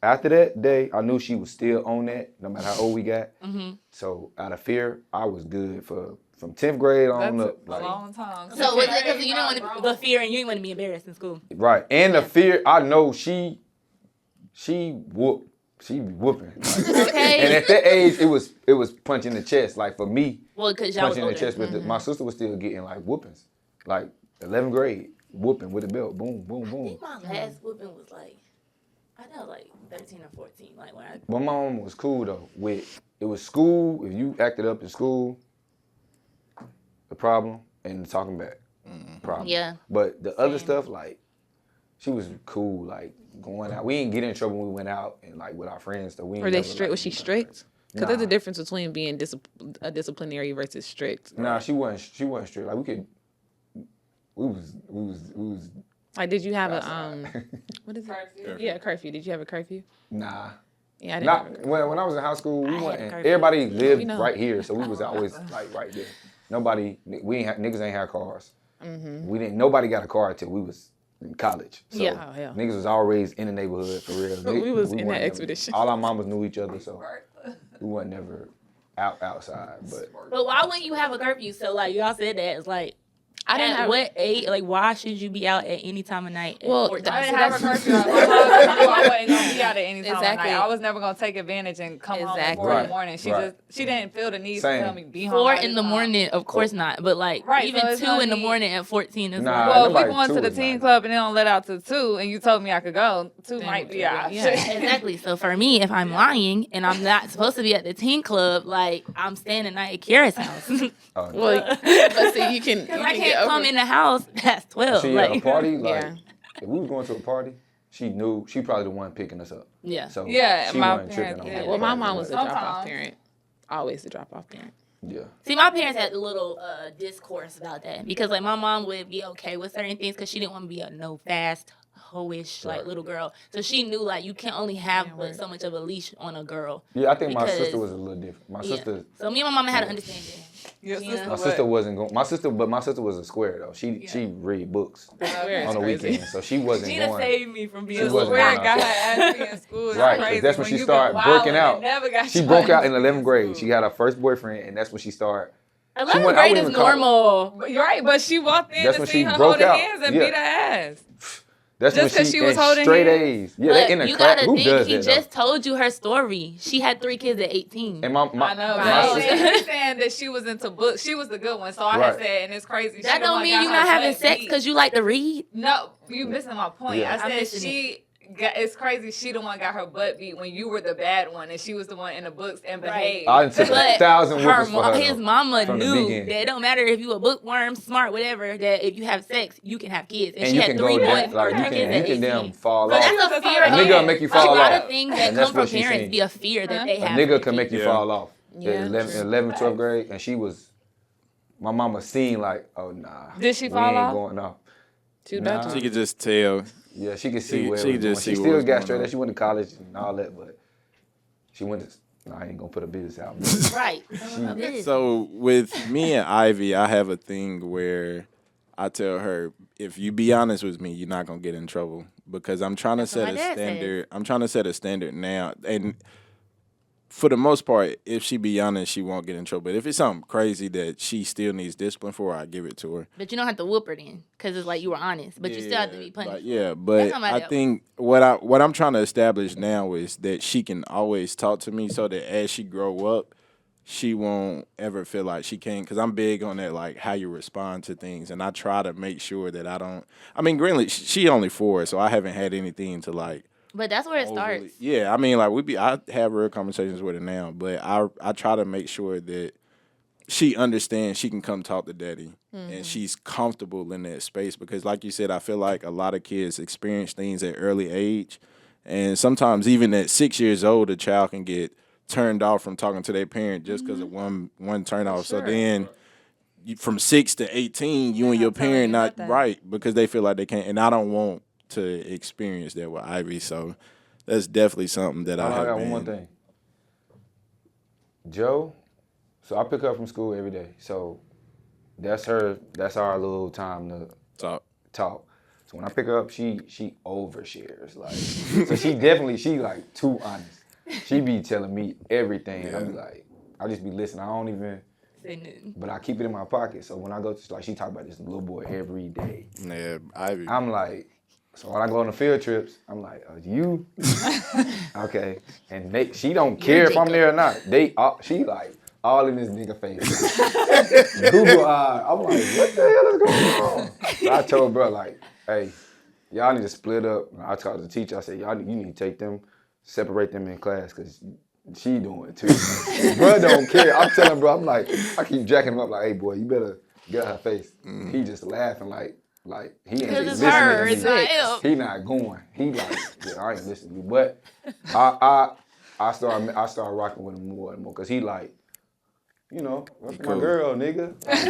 that day, I knew she was still on that, no matter how old we got. Mm-hmm. So out of fear, I was good from 10th grade on That's up. a Like, long time. So was it because you didn't want to the fear and you didn't want to be embarrassed in school? right. And the fear, I know she whooping. Like, Okay. and at that age, it was punch in the chest. Like for me, Well, because y'all was punching in the older. chest, but my sister was still getting like whoopings. Like 11th grade, whooping with a belt. Boom, boom, I boom. think my last whooping was like, I know, like 13 or 14. Like when I. My mom was cool though. It was school. If you acted up in school, the problem, and the talking back, problem. Yeah. But the other stuff, like, she was cool. Like going out, we didn't get in trouble when we went out and like with our friends. So we. Were they strict? Was she strict? Because there's Nah. a difference between being a disciplinary versus strict. Nah, she wasn't strict. Like we was. Like, did you have a what is it? Curfew. Yeah, curfew. Did you have a curfew? Nah. Yeah, I didn't have a Not curfew. when I was in high school. We had a went. curfew. Everybody lived We know. right here, so we was always like right there. Nobody, niggas ain't had cars. Mm-hmm. Nobody got a car until we was in college. So Yeah. Oh, hell. niggas was always in the neighborhood for real. We was in that wasn't never- expedition. all our mamas knew each other, so we wasn't never outside. But But why wouldn't you have a curfew? So like y'all said that it's like. I didn't At have what age? Like, why should you be out at any time of night? At Well, 14? I didn't So have a that's- curfew. I wasn't gonna be out at any time Exactly. of night. I was never gonna take advantage and come home at 4 in Right. the morning. Right. She didn't feel the need Same. to tell me be home. 4 by in this the time. morning, of course not. But like Right, even so it's 2 no in the need. morning at 14 is Nah, like, Well, if we nobody going to the is teen not. club and they don't let out to 2, and you told me I could go, 2 Then might be yeah. out. Yeah. exactly. So for me, if I'm lying and I'm not supposed to be at the teen club, like I'm staying the night at Kira's house. Well, but see, you can I get can't over come it. in the house past 12. she at a Like, party, like Yeah. if we was going to a party, she knew she probably the one picking us up. yeah. So Yeah, she my wasn't tripping parents on did. that. Well, my part. mom was the Sometimes. drop-off parent. Always the drop-off parent. Yeah. See, my parents had a little discourse about that because, like, my mom would be okay with certain things because she didn't want to be a no fast, hoish, like, Right. little girl. So she knew, like, you can only have Yeah, but right. so much of a leash on a girl. Yeah, I think my Because- sister was a little different. My Yeah. sister. So me and my mama had an understanding. Your Yeah. sister My what? sister wasn't going. My sister was a square though. She read books Swear on the it's crazy. weekend, so she wasn't Gina going. saved me from being She a wasn't Swear going got her outside. ass beat in school. It's Right, 'cause crazy. that's when she you started been breaking wildin' out. and never got She shot broke out in in 11th grade. school. She had her first boyfriend, and that's when she started. 11th went- I grade wouldn't is even call it- normal. But you're right, but she walked in That's to when see she her broke holding out. hands and Yeah. beat her ass. That's Just when 'cause she was and holding straight hands? A's. Yeah, But they in the you class. gotta Who think, does he that? just told you her story. She had 3 kids at 18. And my I know, my but sister- he's saying that she was into books. She was the good one, so I Right. had said, and it's crazy. That she the don't one mean got you her not having butt sex beat. because you like to read. No, you missing my point. Yeah. I I'm said missing she got. It's crazy. She the one got her butt beat when you were the bad one, and she was the one in the books and behaved. I done took But 1,000 whoopings for her. his though. mama from the knew beginning. that it don't matter if you a bookworm, smart, whatever, that if you have sex, you can have kids. And And she you had can 3 go boys down, like or 3 you kids can at 18. damn fall So off. that's a fear. A of- nigga will make you fall A lot off. of things that And come that's from what she parents seen. be a fear that they A have. nigga for can make you kids. Yeah. fall off. Yeah. At 11th, 12th grade, and she was, my mama seen like, oh nah. Did she we fall ain't off? going off. Too Nah. bad. She could just tell. Yeah, she could see where she it was just going. see She what still was got going straight on. up. She went to college and all that, but she went to, no, I ain't gonna put a business out. Right. So with me and Ivy, I have a thing where I tell her, if you be honest with me, you're not gonna get in trouble because I'm trying to That's what set my a dad standard. I'm trying to set a standard now, and for the most part, if she be honest, she won't get in trouble. But if it's something crazy that she still needs discipline for, I give it to her. But you don't have to whoop her then, because it's like you were honest. But you still have to be punished. But, yeah, That's but not my I deal. think what I'm trying to establish now is that she can always talk to me, so that as she grow up, she won't ever feel like she can, because I'm big on that, like how you respond to things, and I try to make sure that I don't. I mean, Greenlee, she only 4, so I haven't had anything to like. But that's where it overly- starts. Yeah, I mean, like I have real conversations with her now, but I try to make sure that she understands she can come talk to daddy, and she's comfortable in that space, because, like you said, I feel like a lot of kids experience things at early age, and sometimes even at 6 years old, a child can get turned off from talking to their parent just because of one turn off. So Sure. then from 6 to 18, you and your not telling parent you not nothing. right, because they feel like they can't. And I don't want to experience that with Ivy. So that's definitely something that I I have got been. one more thing. Joe, so I pick her up from school every day. So that's our little time to talk. So when I pick her up, she overshares. Like, so she like too honest. She be telling me everything. And I be like, I just be listening. I don't even, Say nothing. but I keep it in my pocket. So when I go to, like, she talk about this little boy every day. Yeah, Ivy. I'm like, so when I go on the field trips, I'm like, you? Okay. And she don't care if I'm there or not. She like, all in this nigga face. Google eye. I'm like, what the hell is going on? So I told bro, like, hey, y'all need to split up. And I told the teacher, I said, you need to take them, separate them in class, because she doing it too. Bro don't care. I'm telling bro, I'm like, I keep jacking him up like, hey boy, you better get her face. He just laughing like he ain't Because it's listening her, to it's me. not him. He not going. He like, yeah, I ain't listening to you. But I started rocking with him more and more, because he like, you know, that's my cool. girl, nigga. What's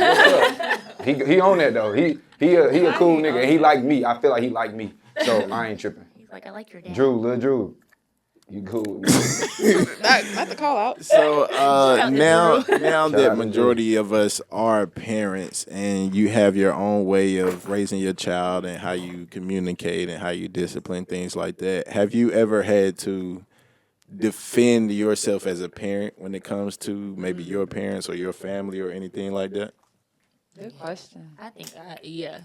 up? He on that though. He a cool nigga, and he like me. I feel like he like me, so I ain't tripping. He's like, I like your dad. Lil Drew, you cool with me. Not the call out. So now out that to majority of us are parents, and you have your own way of raising your child and how you communicate and how you discipline, things like that, have you ever had to defend yourself as a parent when it comes to maybe your parents or your family or anything like that? Good question. I think, yeah,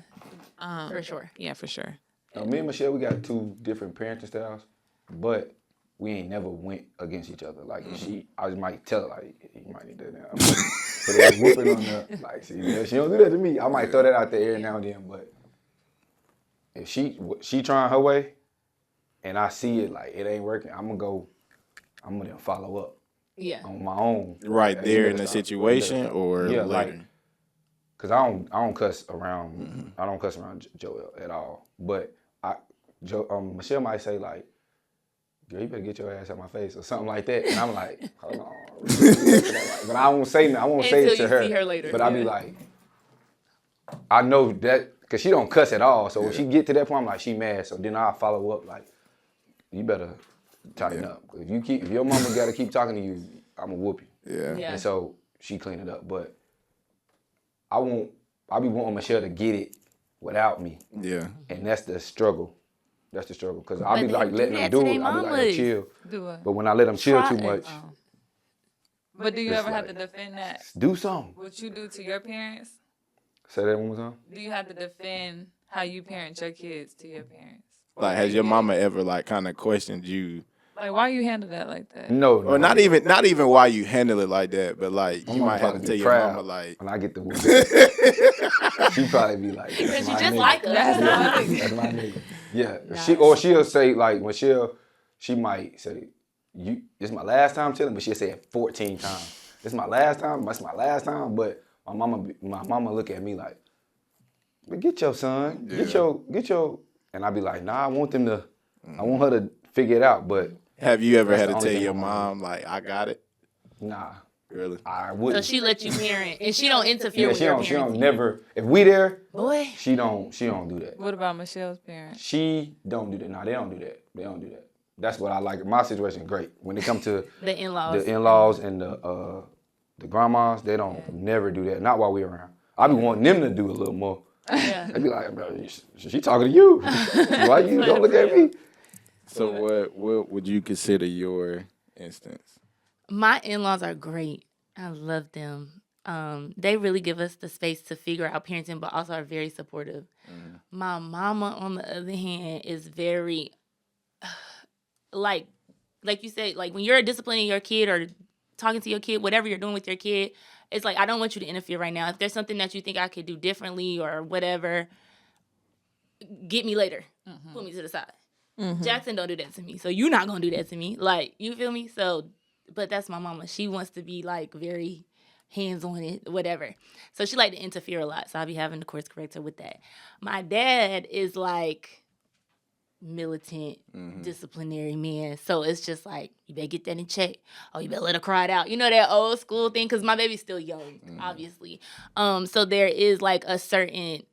for sure. Yeah, for sure. Me and Michelle, we got 2 different parenting styles, but we ain't never went against each other. Like I just might tell her, like, you might need that now. But it's whooping on the, like, see, yeah, she don't do that to me. I might throw that out there every now and then, but if she trying her way, and I see it like it ain't working, I'm gonna follow up Yeah. on my own. Right Like, there you in the better stop. situation, You better stop. or yeah, later? like, cause I don't cuss around. I don't cuss around Joel at all. But Michelle might say like, "Girl, you better get your ass out my face" or something like that, and I'm like, "Hold on." But I won't say it Until to you her. see her later, But I'll be yeah. like, I know that, cause she don't cuss at all. So when she get to that point, I'm like, she mad. So then I'll follow up like, you better tighten up. If your mama gotta keep talking to you, I'ma whoop you. Yeah. And so she clean it up. But I be wanting Michelle to get it without me. Yeah. And that's the struggle. Cause I'll be they like do letting that them to do their it. I'll be like, mamas. hey, chill. Do it. But when I let them chill Try too it. much, But do you It's ever have to like- defend that? do something. What you do to your parents? Say that one more time. Do you have to defend how you parent your kids to your parents? Like, has your mama ever like kind of questioned you, Like, why you handle that like that? No. or not even why you handle it like that, but like My you mama might have to probably tell be your proud mama like, when I get the whoop. She probably be like, Because that's you my just nigga. like us. That's my nigga. Yeah. She'll say like when she might say, this is my last time telling, but she'll say it 14 times. This is my last time, that's my last time. But my mama look at me like, but get your son, get your, and I be like, nah, I want her to figure it out, but have you ever That's had the to only tell thing your my mama mom like, I got it? nah, Really? I So wouldn't. she let you parent, and she don't interfere Yeah, with she your don't parenting. never, if we there, Boy. she don't do that. What about Michelle's parents? She don't do that. Nah, they don't do that. That's what I like. My situation great. When it comes to The in-laws. the in-laws and the grandmas, they don't never do that. Not while we around. I be wanting them to do a little more. Yeah. They be like, bro, she talking to you. Why you don't look at me? So what would you consider your instance? My in-laws are great. I love them. They really give us the space to figure out parenting, but also are very supportive. My mama, on the other hand, is very, like you said, like when you're disciplining your kid or talking to your kid, whatever you're doing with your kid, it's like, I don't want you to interfere right now. If there's something that you think I could do differently or whatever, get me later. Put me to the side. Jackson don't do that to me, so you're not gonna do that to me. Like, you feel me? So, but that's my mama. She wants to be like very hands on it, whatever. So she like to interfere a lot. So I'll be having to course correct her with that. My dad is like militant, disciplinary man. So it's just like, you better get that in check. Oh, you better let her cry it out. You know, that old school thing, because my baby's still young, obviously. So there is like a certain,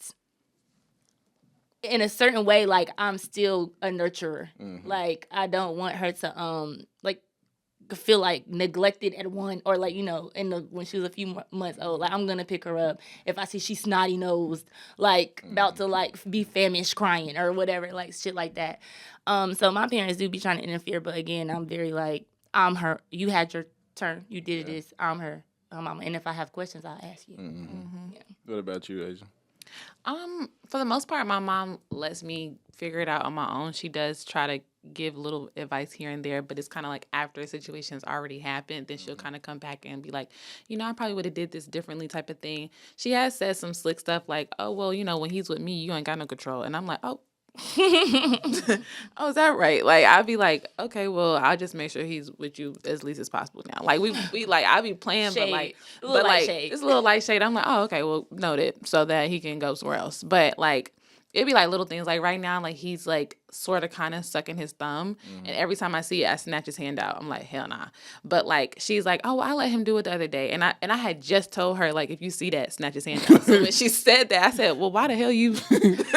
in a certain way, like, I'm still a nurturer. Like, I don't want her to like feel like neglected at one, or like, you know, when she was a few months old. Like, I'm gonna pick her up if I see she's snotty nosed, like about to like be famished crying or whatever, like shit like that. So my parents do be trying to interfere, but again, I'm very like, I'm her. You had your turn. You did this. I'm her. Mama. And if I have questions, I'll ask you. Yeah. What about you, Asia? For the most part, my mom lets me figure it out on my own. She does try to give little advice here and there, but it's kind of like after a situation's already happened, then she'll kind of come back and be like, you know, I probably would have did this differently type of thing. She has said some slick stuff like, oh, well, you know, when he's with me, you ain't got no control. And I'm like, oh, oh, is that right? Like, I'd be like, okay, well, I'll just make sure he's with you as least as possible now. Like, we like, I'll be playing, Shade. but like, Shade. it's a little light shade. I'm like, oh, okay, well, noted, so that he can go somewhere else. But like, it'd be like little things. Like right now, like he's like sort of kind of sucking his thumb, and every time I see it, I snatch his hand out. I'm like, hell nah. But like, she's like, oh, I let him do it the other day, and I had just told her, like, if you see that, snatch his hand out. So when she said that, I said, well, why the hell you?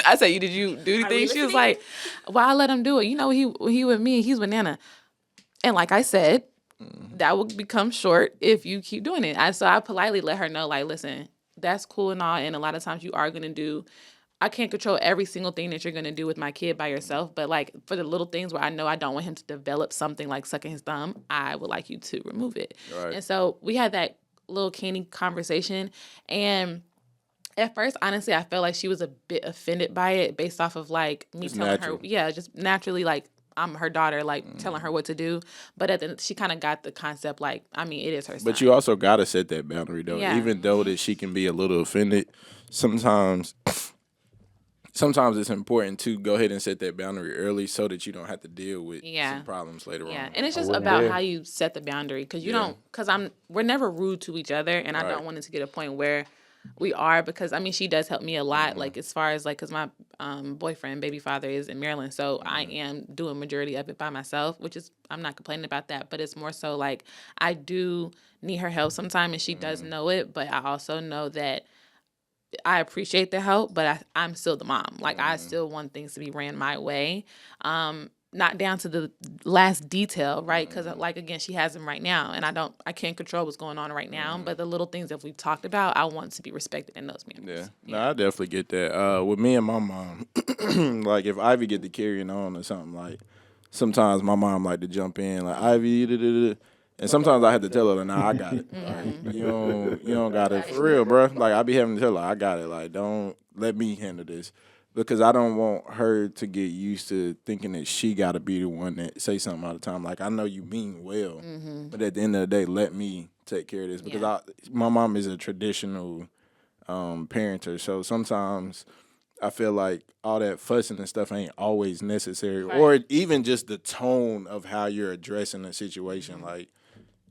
I said, did you do anything? She was like, well, I let him do it. You know, he with me, he's with Nana, and like I said, that will become short if you keep doing it. So I politely let her know, like, listen, that's cool and all, and a lot of times you are gonna do. I can't control every single thing that you're going to do with my kid by yourself, but like for the little things where I know I don't want him to develop something like sucking his thumb, I would like you to remove it. Right. And so we had that little candy conversation, and at first, honestly, I felt like she was a bit offended by it based off of like me telling her, just naturally, like, I'm her daughter, like telling her what to do. But at the she kind of got the concept, like, I mean, it is her son. But you also got to set that boundary, though. Yeah. Even though that she can be a little offended, sometimes it's important to go ahead and set that boundary early so that you don't have to deal with some problems later on. Yeah, and it's just about how you set the boundary, because you don't, because we're never rude to each other, and I don't want it to get a point where we are, because I mean, she does help me a lot, like as far as like, because my boyfriend, baby father, is in Maryland, so I am doing majority of it by myself, which is, I'm not complaining about that, but it's more so like I do need her help sometimes, and she does know it, but I also know that I appreciate the help, but I'm still the mom. Like, I still want things to be ran my way. Not down to the last detail, right? Because, like, again, she has him right now, and I can't control what's going on right now. But the little things that we've talked about, I want to be respected in those manners. Yeah. No, I definitely get that. With me and my mom, like, if Ivy get to carrying on or something, like, sometimes my mom like to jump in, like, Ivy, and sometimes I have to tell her, nah, I got it. Like, you don't got it. For real, bro. Like, I be having to tell her, I got it. Like, don't let me handle this. Because I don't want her to get used to thinking that she got to be the one that say something all the time. Like, I know you mean well, but at the end of the day, let me take care of this. Because my mom is a traditional parenter. So sometimes I feel like all that fussing and stuff ain't always necessary. Right. Or even just the tone of how you're addressing the situation. Like,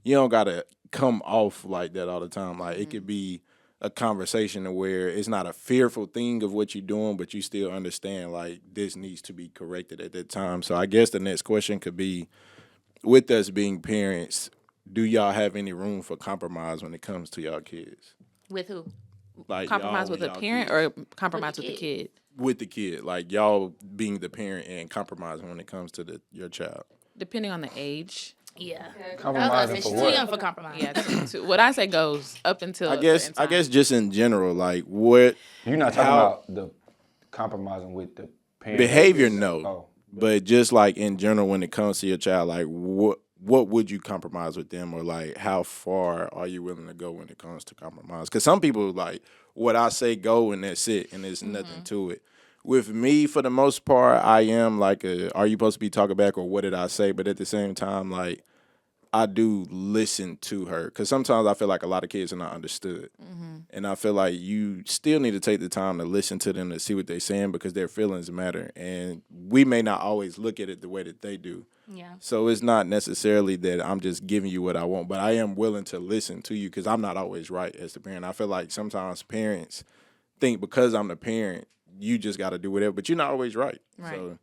you don't got to come off like that all the time. Like, it could be a conversation where it's not a fearful thing of what you're doing, but you still understand, like, this needs to be corrected at that time. So I guess the next question could be, with us being parents, do y'all have any room for compromise when it comes to y'all kids? With who? Like, compromise with a parent or compromise with the kid? With the kid. Like, y'all being the parent and compromising when it comes to your child. Depending on the age. Yeah. Compromising for what? Too young for compromise. Yeah. What I say goes up until I guess just in general, like, what... You're not talking about the compromising with the parent? Behavior, no. Oh. But just, like, in general, when it comes to your child, like, what would you compromise with them? Or, like, how far are you willing to go when it comes to compromise? Because some people, like, what I say go and that's it, and there's nothing to it. With me, for the most part, I am like are you supposed to be talking back or what did I say? But at the same time, like, I do listen to her because sometimes I feel like a lot of kids are not understood. And I feel like you still need to take the time to listen to them to see what they're saying because their feelings matter. And we may not always look at it the way that they do. Yeah. So it's not necessarily that I'm just giving you what I want, but I am willing to listen to you because I'm not always right as the parent. I feel like sometimes parents think because I'm the parent, you just got to do whatever, but you're not always right. So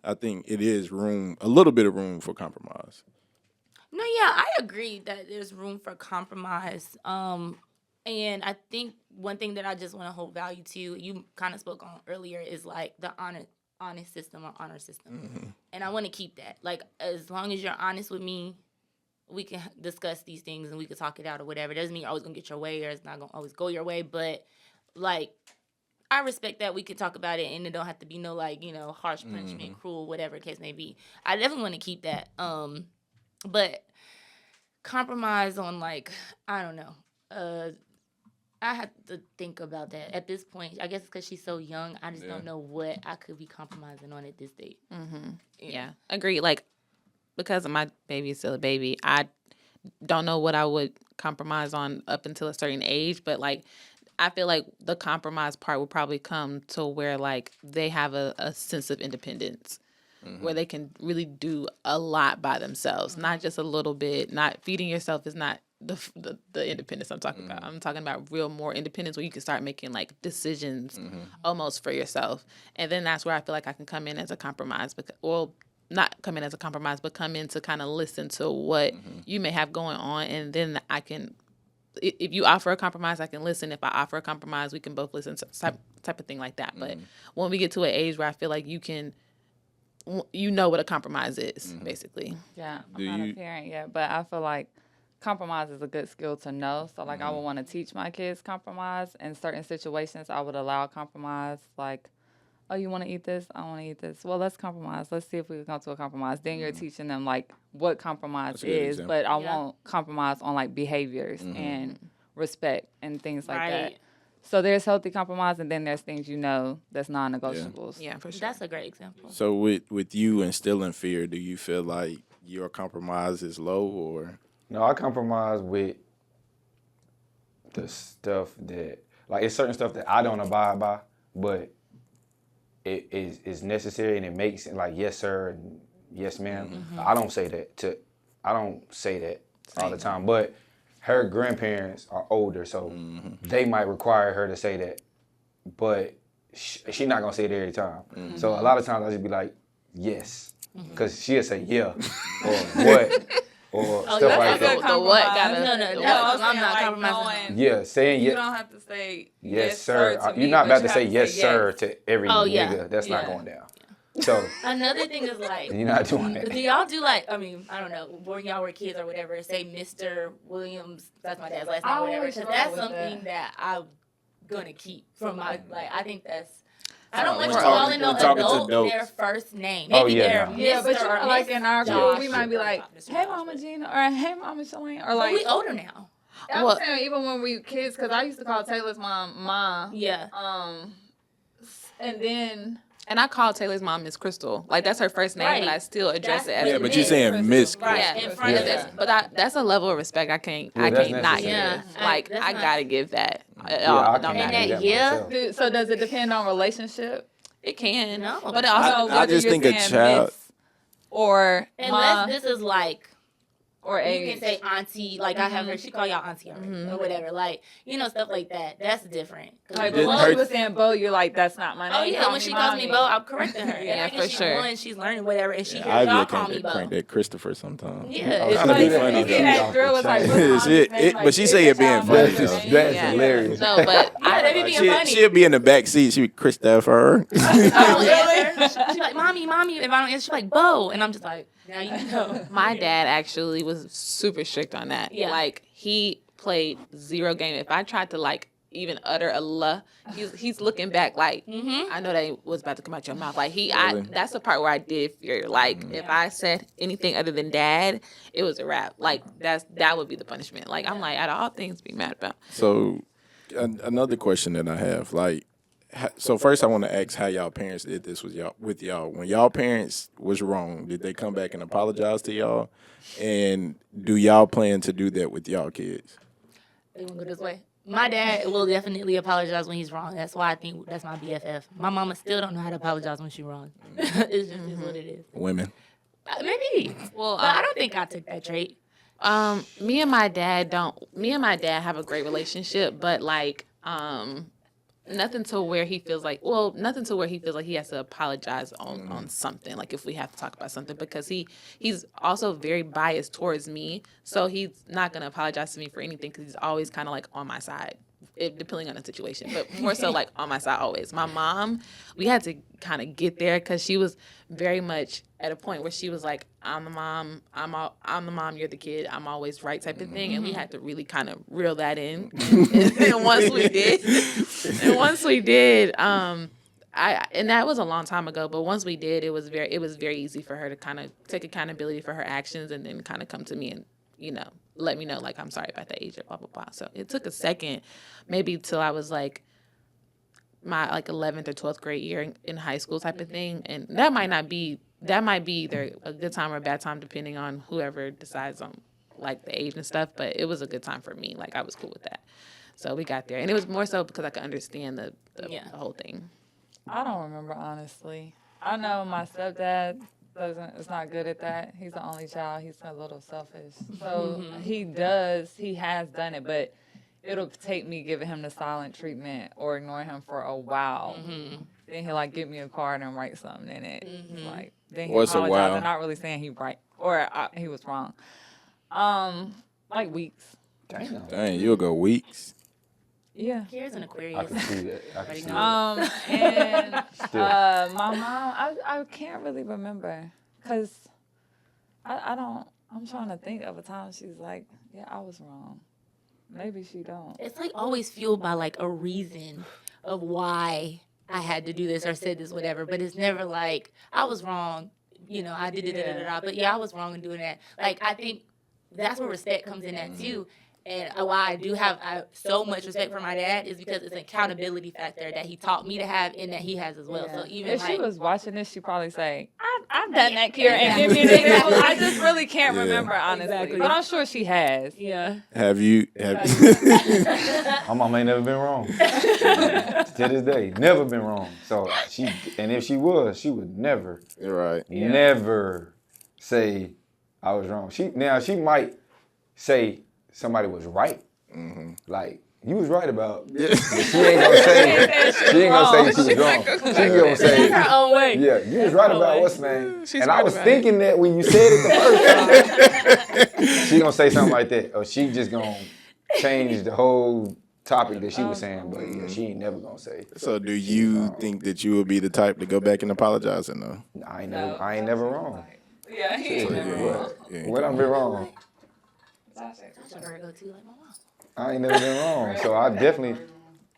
I think it is a little bit of room for compromise. No, yeah, I agree that there's room for compromise. And I think one thing that I just want to hold value to, you kind of spoke on earlier, is like the honest system or honor system. And I want to keep that. Like, as long as you're honest with me, we can discuss these things and we can talk it out or whatever. It doesn't mean you're always going to get your way or it's not going to always go your way. But, like, I respect that we can talk about it and it don't have to be no, like, you know, harsh punishment, cruel, whatever the case may be. I definitely want to keep that. But compromise on, like, I don't know. I have to think about that at this point. I guess because she's so young, I just don't know what I could be compromising on at this date. Yeah, agree. Like, because my baby is still a baby, I don't know what I would compromise on up until a certain age. But, like, I feel like the compromise part will probably come to where, like, they have a sense of independence. Where they can really do a lot by themselves, not just a little bit. Not feeding yourself is not the independence I'm talking about. I'm talking about real more independence where you can start making like decisions almost for yourself. And then that's where I feel like I can come in as a compromise, not come in as a compromise, but come in to kind of listen to what you may have going on, and then I can. If you offer a compromise, I can listen. If I offer a compromise, we can both listen. Type of thing like that. But when we get to an age where I feel like you know what a compromise is, basically. Yeah, I'm not a parent yet, but I feel like compromise is a good skill to know. So, like, I would want to teach my kids compromise. In certain situations, I would allow compromise. Like, oh, you want to eat this? I want to eat this. Well, let's compromise. Let's see if we can come to a compromise. Then you're teaching them, like, what compromise is. But I won't compromise on, like, behaviors and respect and things like that. So there's healthy compromise, and then there's things that's non-negotiables. Yeah, for sure. That's a great example. So with you instilling fear, do you feel like your compromise is low or? No, I compromise with the stuff that, like, it's certain stuff that I don't abide by, but it is necessary and it makes it like yes sir and yes ma'am. I don't say that all the time, but her grandparents are older, so they might require her to say that, but she's not gonna say it every time. So a lot of times I just be like, yes, because she'll say yeah or what or stuff like that. The what gotta I'm not compromising. Yeah, saying You yes. don't have to say Yes, sir. to me, You're not but about to say yes, sir to every yeah. nigga. That's not going down. So Another thing is like, you're not doing that. do y'all do like, I mean, I don't know, when y'all were kids or whatever, say Mr. Williams, that's my dad's last name or whatever, because that's something that I'm gonna keep from my, like, I think that's, I don't want you calling no adult their first name. Maybe they're Mr. Yeah, but or like Miss in our Josh. school, we might be like, hey, Mama Gina, or hey, Mama Shalane, or But like. we older now. I'm saying even when we were kids, because I used to call Taylor's mom Ma. Yeah. And then. And I call Taylor's mom Miss Crystal. Like, that's her first name, but I still address it as Yeah, but you're saying Miss Crystal. Right, in front of this. But that's a level of respect I can't not necessary. give. Like, I gotta give that. I can't No do matter. that myself. So does it depend on relationship? It can. No. But it also, I just think a child. Or Unless this is like, or you age. can say auntie, like I have her, she call y'all auntie already, or whatever, like, you know, stuff like that. That's different. Like Didn't when her- she was saying Bo, you're like, that's not my name. Oh yeah, when she calls me Mommy. Bo, I'm correcting her. Yeah, I think for she's sure. one, she's learning whatever, and she hears Ivy y'all will call me crank Bo. that Christopher sometimes. Yeah, Oh, it's kinda like, be funny you see though. that drill was like, But she say it being funny though. That's Yeah. hilarious. no, but yeah, they be being funny. She'll be in the back seat. She be Christopher. I don't answer. She's like, mommy. If I don't answer, she's like, Bo, and I'm just like, now you know. my dad actually was super strict on that. Yeah. Like, he played zero game. If I tried to, like, even utter a la, he's looking back like, I know that was about to come out your mouth. Like, that's the part where I did fear. Like, if I said anything other than dad, it was a wrap. Like, that would be the punishment. Like, I'm like, out of all things to be mad about. So, another question that I have, like, So first, I want to ask how y'all parents did this with y'all. When y'all parents was wrong, did they come back and apologize to y'all? And do y'all plan to do that with y'all kids? You want to go this way? My dad will definitely apologize when he's wrong. That's why I think that's my BFF. My mama still don't know how to apologize when she's wrong. It's just is what it is. Women. Maybe. Well, But I don't think I took that trait. me and my dad have a great relationship, but like nothing to where he feels like he has to apologize on something, like if we have to talk about something, because he's also very biased towards me, so he's not going to apologize to me for anything because he's always kind of like on my side, depending on the situation, but more so like on my side always. My mom, we had to kind of get there because she was very much at a point where she was like, I'm the mom, you're the kid, I'm always right type of thing, and we had to really kind of reel that in. And once we did, and that was a long time ago, but once we did, it was very easy for her to kind of take accountability for her actions and then kind of come to me and, let me know, like, I'm sorry about the age or blah, blah, blah. So it took a second, maybe till I was like my like 11th or 12th grade year in high school type of thing. And that might be either a good time or a bad time, depending on whoever decides on like the age and stuff. But it was a good time for me. Like, I was cool with that. So we got there. And it was more so because I could understand the whole thing. I don't remember, honestly. I know my stepdad is not good at that. He's the only child. He's a little selfish. So he has done it, but it'll take me giving him the silent treatment or ignoring him for a while. Then he'll like give me a card and write something in it. Like, then he'll apologize and not really saying he right or he was wrong. Like weeks. Dang, you'll go weeks. Yeah. Here's an I Aquarius. can see that. And my mom, I can't really remember because I'm trying to think of a time she's like, yeah, I was wrong. Maybe she don't. It's like always fueled by like a reason of why I had to do this or said this, whatever. But it's never like I was wrong. I did it, but yeah, I was wrong in doing that. Like, I think that's where respect comes in at too. And why I do have so much respect for my dad is because it's an accountability factor that he taught me to have and that he has as well. So even if like, she was watching this, she'd probably say, I've done that, Kira, and give me an example. I just really can't remember, honestly. Exactly. But I'm sure she has. Yeah. Have you? My mom ain't never been wrong. To this day, never been wrong. So if she was, she would never, never say I was wrong. She might say somebody was right. Like, you was right about. But she ain't gonna say she was wrong. She gonna say her own way. Yeah, you was right about what's name. And I was thinking that when you said it the first time, she gonna say something like that, or she just gonna change the whole topic that she was saying. But yeah, she ain't never gonna say. So do you think that you would be the type to go back and apologize or no? I ain't never wrong. Yeah, he ain't never wrong. What I've been wrong? That's a Virgo too, like my mom. I ain't never been wrong, so I definitely.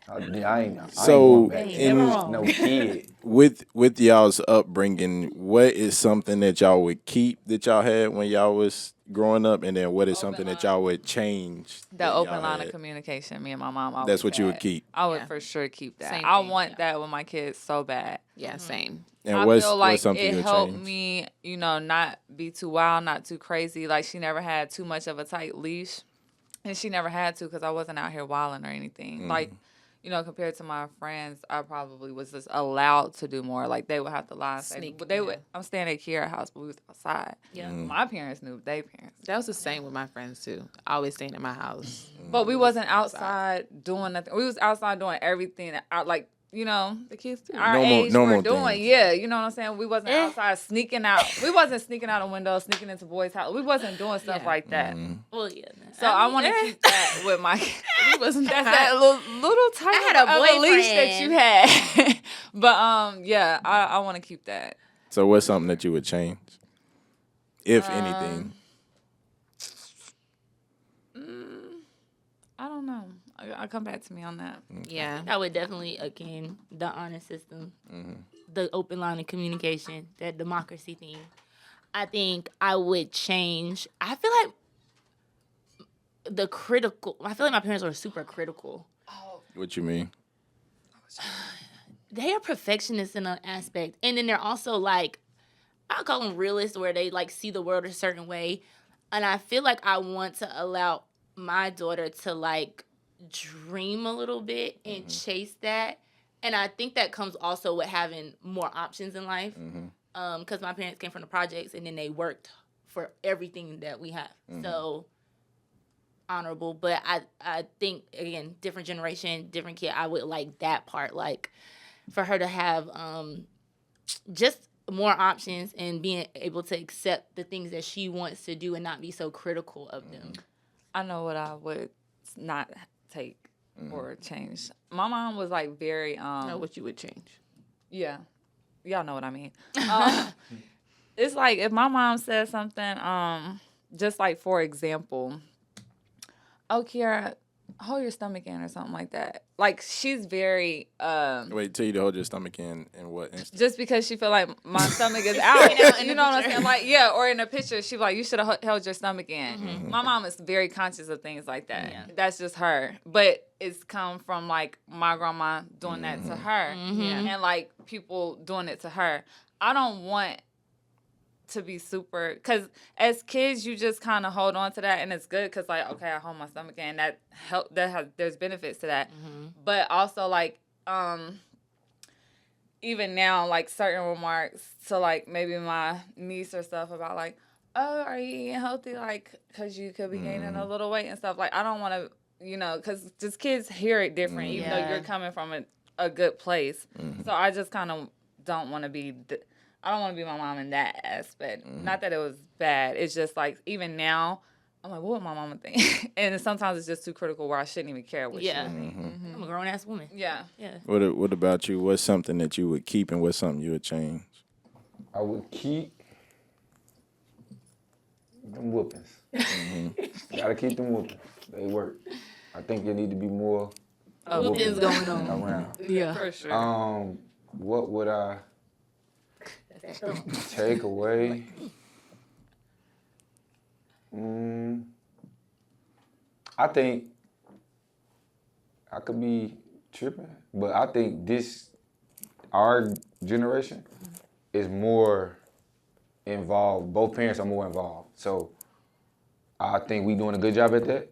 I ain't So, going back. No kid. With y'all's upbringing, what is something that y'all would keep that y'all had when y'all was growing up, and then what is something that y'all would change? The open line of communication, me and my mom always That's what you had. would keep. I would for sure keep that. Same I thing, want that with my kids so bad. Yeah, same. And I what's feel like something you it would helped change? me, not be too wild, not too crazy. Like, she never had too much of a tight leash. And she never had to because I wasn't out here wilding or anything. Like, compared to my friends, I probably was just allowed to do more. Like, they would have to lie and say, but I'm staying at Kiara's house, but we was outside. Yeah. My parents knew their parents. That was the same with my friends too. Always staying at my house. But we wasn't outside doing nothing. We was outside doing everything. The kids too. Our age were doing. Things. Yeah, you know what I'm saying? We wasn't outside sneaking out. We wasn't sneaking out a window, sneaking into boys' house. We wasn't doing stuff like that. Well, yeah. So I want to keep that with my kids. Wasn't that little tiny I had a boyfriend. leash that you had. But I want to keep that. So what's something that you would change, if anything? I don't know. I'll come back to me on that. Yeah. I would definitely, again, the honor system, the open line of communication, that democracy thing. I think I would change. I feel like my parents were super critical. What you mean? they are perfectionists in an aspect. And then they're also like, I call them realists, where they like see the world a certain way. And I feel like I want to allow my daughter to like dream a little bit and chase that. And I think that comes also with having more options in life. Because my parents came from the projects and then they worked for everything that we have. So honorable. But I think, again, different generation, different kid. I would like that part. Like for her to have just more options and being able to accept the things that she wants to do and not be so critical of them. I know what I would not take or change. My mom was like very Know what you would change. yeah. Y'all know what I mean. It's like if my mom says something, just like for example, oh Kiara, hold your stomach in or something like that. Like she's very Wait, tell you to hold your stomach in what instance? just because she feel like my stomach is out. You know what I'm saying? Like, yeah, or in a picture, she be like, you should have held your stomach in. My mom is very conscious of things like that. Yeah. That's just her. But it's come from like my grandma doing that to her. And like people doing it to her. I don't want to be super, because as kids you just kind of hold on to that, and it's good because like, okay, I hold my stomach in, that help, there's benefits to that. But also like even now, like certain remarks to like maybe my niece or stuff about like, oh, are you eating healthy, like because you could be gaining a little weight and stuff. Like I don't want to, you know, because just kids hear it different, even though you're coming from a good place. So I just kind of don't want to be I don't want to be my mom in that aspect. Not that it was bad. It's just like, even now, I'm like, what would my mama think? And sometimes it's just too critical where I shouldn't even care what she would think. I'm a grown-ass woman. Yeah. What about you? What's something that you would keep and what's something you would change? I would keep them whoopings. Gotta keep them whoopings. They work. I think there need to be more Whoopings going on. around. Yeah. For sure. What would I take away? I think I could be tripping, but I think our generation is more involved. Both parents are more involved. So I think we doing a good job at that.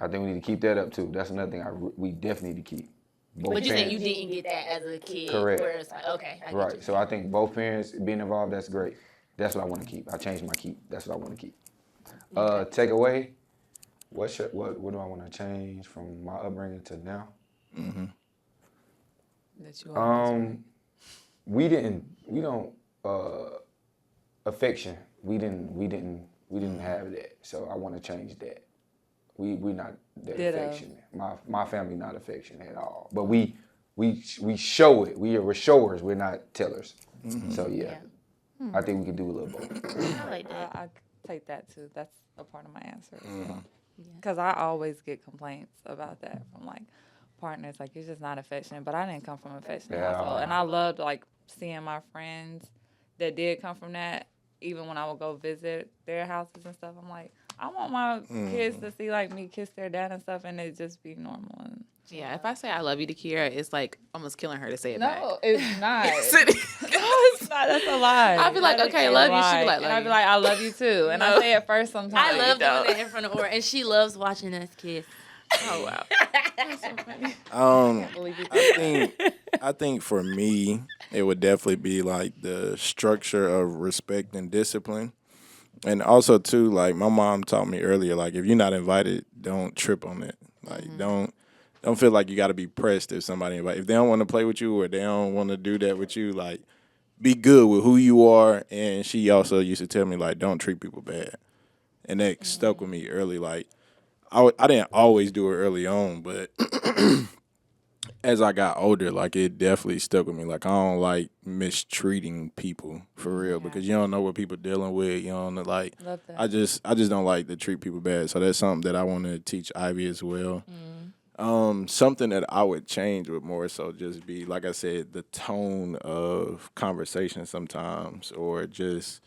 I think we need to keep that up too. That's another thing we definitely need to keep. Both But you saying parents. you didn't get that as a kid? Correct. Where it's like, okay, I get Right. you. So I think both parents being involved, that's great. That's what I want to keep. I changed my keep. That's what I want to keep. Take away. What do I want to change from my upbringing to now? That you always We don't affection. We didn't have that. So I want to change that. We're not that affectionate. My family not affectionate at all. But we show it. We are showers. We're not tellers. So yeah. I think we can do a little both. I like that. I take that too. That's a part of my answer. Because I always get complaints about that from like partners, like you're just not affectionate. But I didn't come from an affectionate household, and I loved like seeing my friends that did come from that. Even when I would go visit their houses and stuff, I'm like, I want my kids to see like me kiss their dad and stuff, and it just be normal. And Yeah, if I say I love you to Kiara, it's like almost killing her to say it back. no, it's not. No, it's not. That's a lie. I'd be like, That is okay, a love you. lie. She'd be like, And love I'd be you. like, I love you too. And I say it first sometimes. I love don't. doing that in front of Aura, and she loves watching us kiss. Oh wow. I think for me, it would definitely be like the structure of respect and discipline. And also too, like my mom taught me earlier, like if you're not invited, don't trip on it. Like don't feel like you got to be pressed if somebody invite. If they don't want to play with you or they don't want to do that with you, like be good with who you are. And she also used to tell me like don't treat people bad, and that stuck with me early. Like I didn't always do it early on, but as I got older, like it definitely stuck with me. Like I don't like mistreating people for real because you don't know what people dealing with. You don't know, like Love that. I just don't like to treat people bad. So that's something that I want to teach Ivy as well. Something that I would change would more so just be, like I said, the tone of conversation sometimes, or just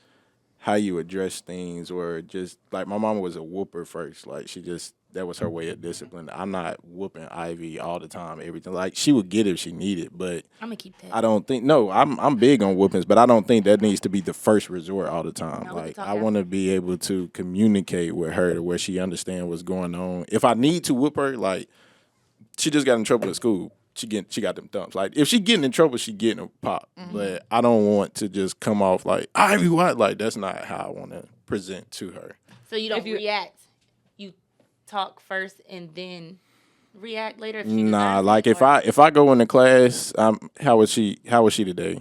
how you address things, or just like my mama was a whooper first. Like she just that was her way of discipline. I'm not whooping Ivy all the time, everything. Like, she would get it if she needed, but I'm gonna keep that. I don't think. No, I'm big on whoopings, but I don't think that needs to be the first resort all the time. No, we can Like, talk I want to after. be able to communicate with her to where she understands what's going on. If I need to whoop her, like, she just got in trouble at school. She got them thumps. Like, if she getting in trouble, she getting a pop. But I don't want to just come off like, Ivy, what? Like, that's not how I want to present to her. So you don't If you- react. You talk first and then react later. If she Nah, deserves like it, or- if I go into class, how was she today?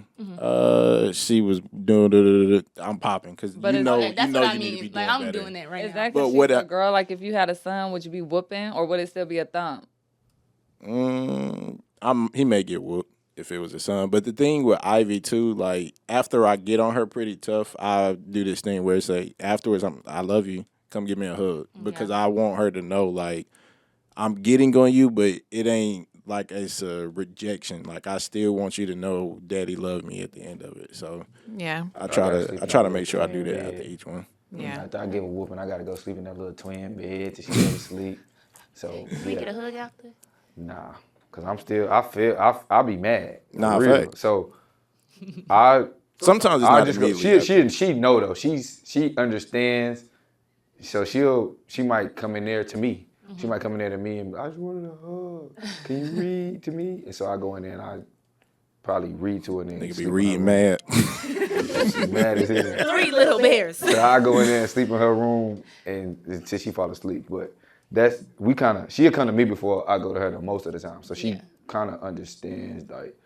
She was doing. I'm popping because But you it's- know Okay, that's you know what I you need to mean. be Like, doing I'm better. doing that right Is now. that But because what she's I- a girl? Like, if you had a son, would you be whooping, or would it still be a thump? He may get whooped if it was his son. But the thing with Ivy too, like after I get on her pretty tough, I do this thing where it's like afterwards, I love you. Come give me a hug because I want her to know like I'm getting on you, but it ain't like it's a rejection. Like I still want you to know Daddy loved me at the end of it. So Yeah. I try gotta sleep to in that make sure I do little that bed. after each one. Yeah. After I give a whooping, I gotta go sleep in that little twin bed till she go to sleep. So Can we get a hug after? nah, cause I'll be mad. For Nah, real. fact. So Sometimes it's I not just go. immediately. She know though. She understands. So she might come in there to me. She might come in there to me and I just wanted a hug. Can you read to me? And so I go in there and I probably read to her and then Nigga be sleep in reading her room. mad. She's mad as hell. 3 little bears. So I go in there and sleep in her room and until she fall asleep. But she'll come to me before I go to her most of the time. So she kind of understands, like,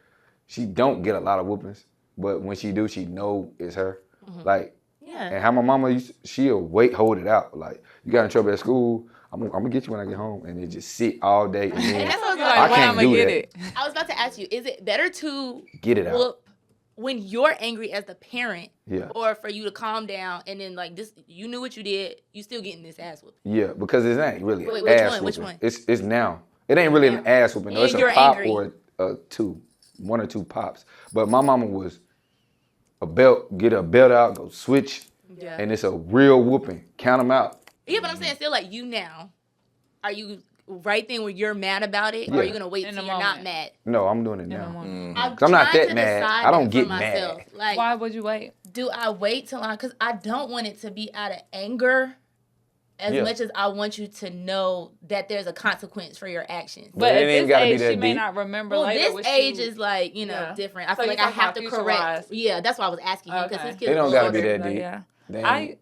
she don't get a lot of whoopings, but when she do, she know it's her. Like, Yeah. and how my mama she'll hold it out. Like, you got in trouble at school, I'm gonna get you when I get home, and then just sit all day. And then And that's what I was You're like, like, I when can't I'ma do get that. it? I was about to ask you, is it better to Get it out. whoop when you're angry as the parent, Yeah. or for you to calm down and then like this, you knew what you did, you still getting this ass whooping? Yeah, because it ain't really Wait, an which ass one? Which whooping. one? It's now. It ain't really an ass whooping. No, And it's a you're pop angry. or two, 1 or 2 pops. But my mama was a belt, get a belt out, go switch, Yeah. and it's a real whooping. Count them out. Yeah, but I'm saying still like you now. Are you right then where you're mad about it, or are Yeah. you gonna wait In till the you're not moment. mad? No, I'm doing it In the now. morning. I'm 'Cause I'm not trying that to mad. decide I don't that get for myself. mad. Like, Why would you wait? do I wait till because I don't want it to be out of anger as Yeah. much as I want you to know that there's a consequence for your actions. But But it at ain't this gotta be age, that she may deep. not remember Well, later. this what age she- is like, Yeah. different. I So feel you like I talking have to about correct. future-wise? Yeah, that's why I was asking him because Okay. his kids They don't a gotta little be older. that deep. Yeah.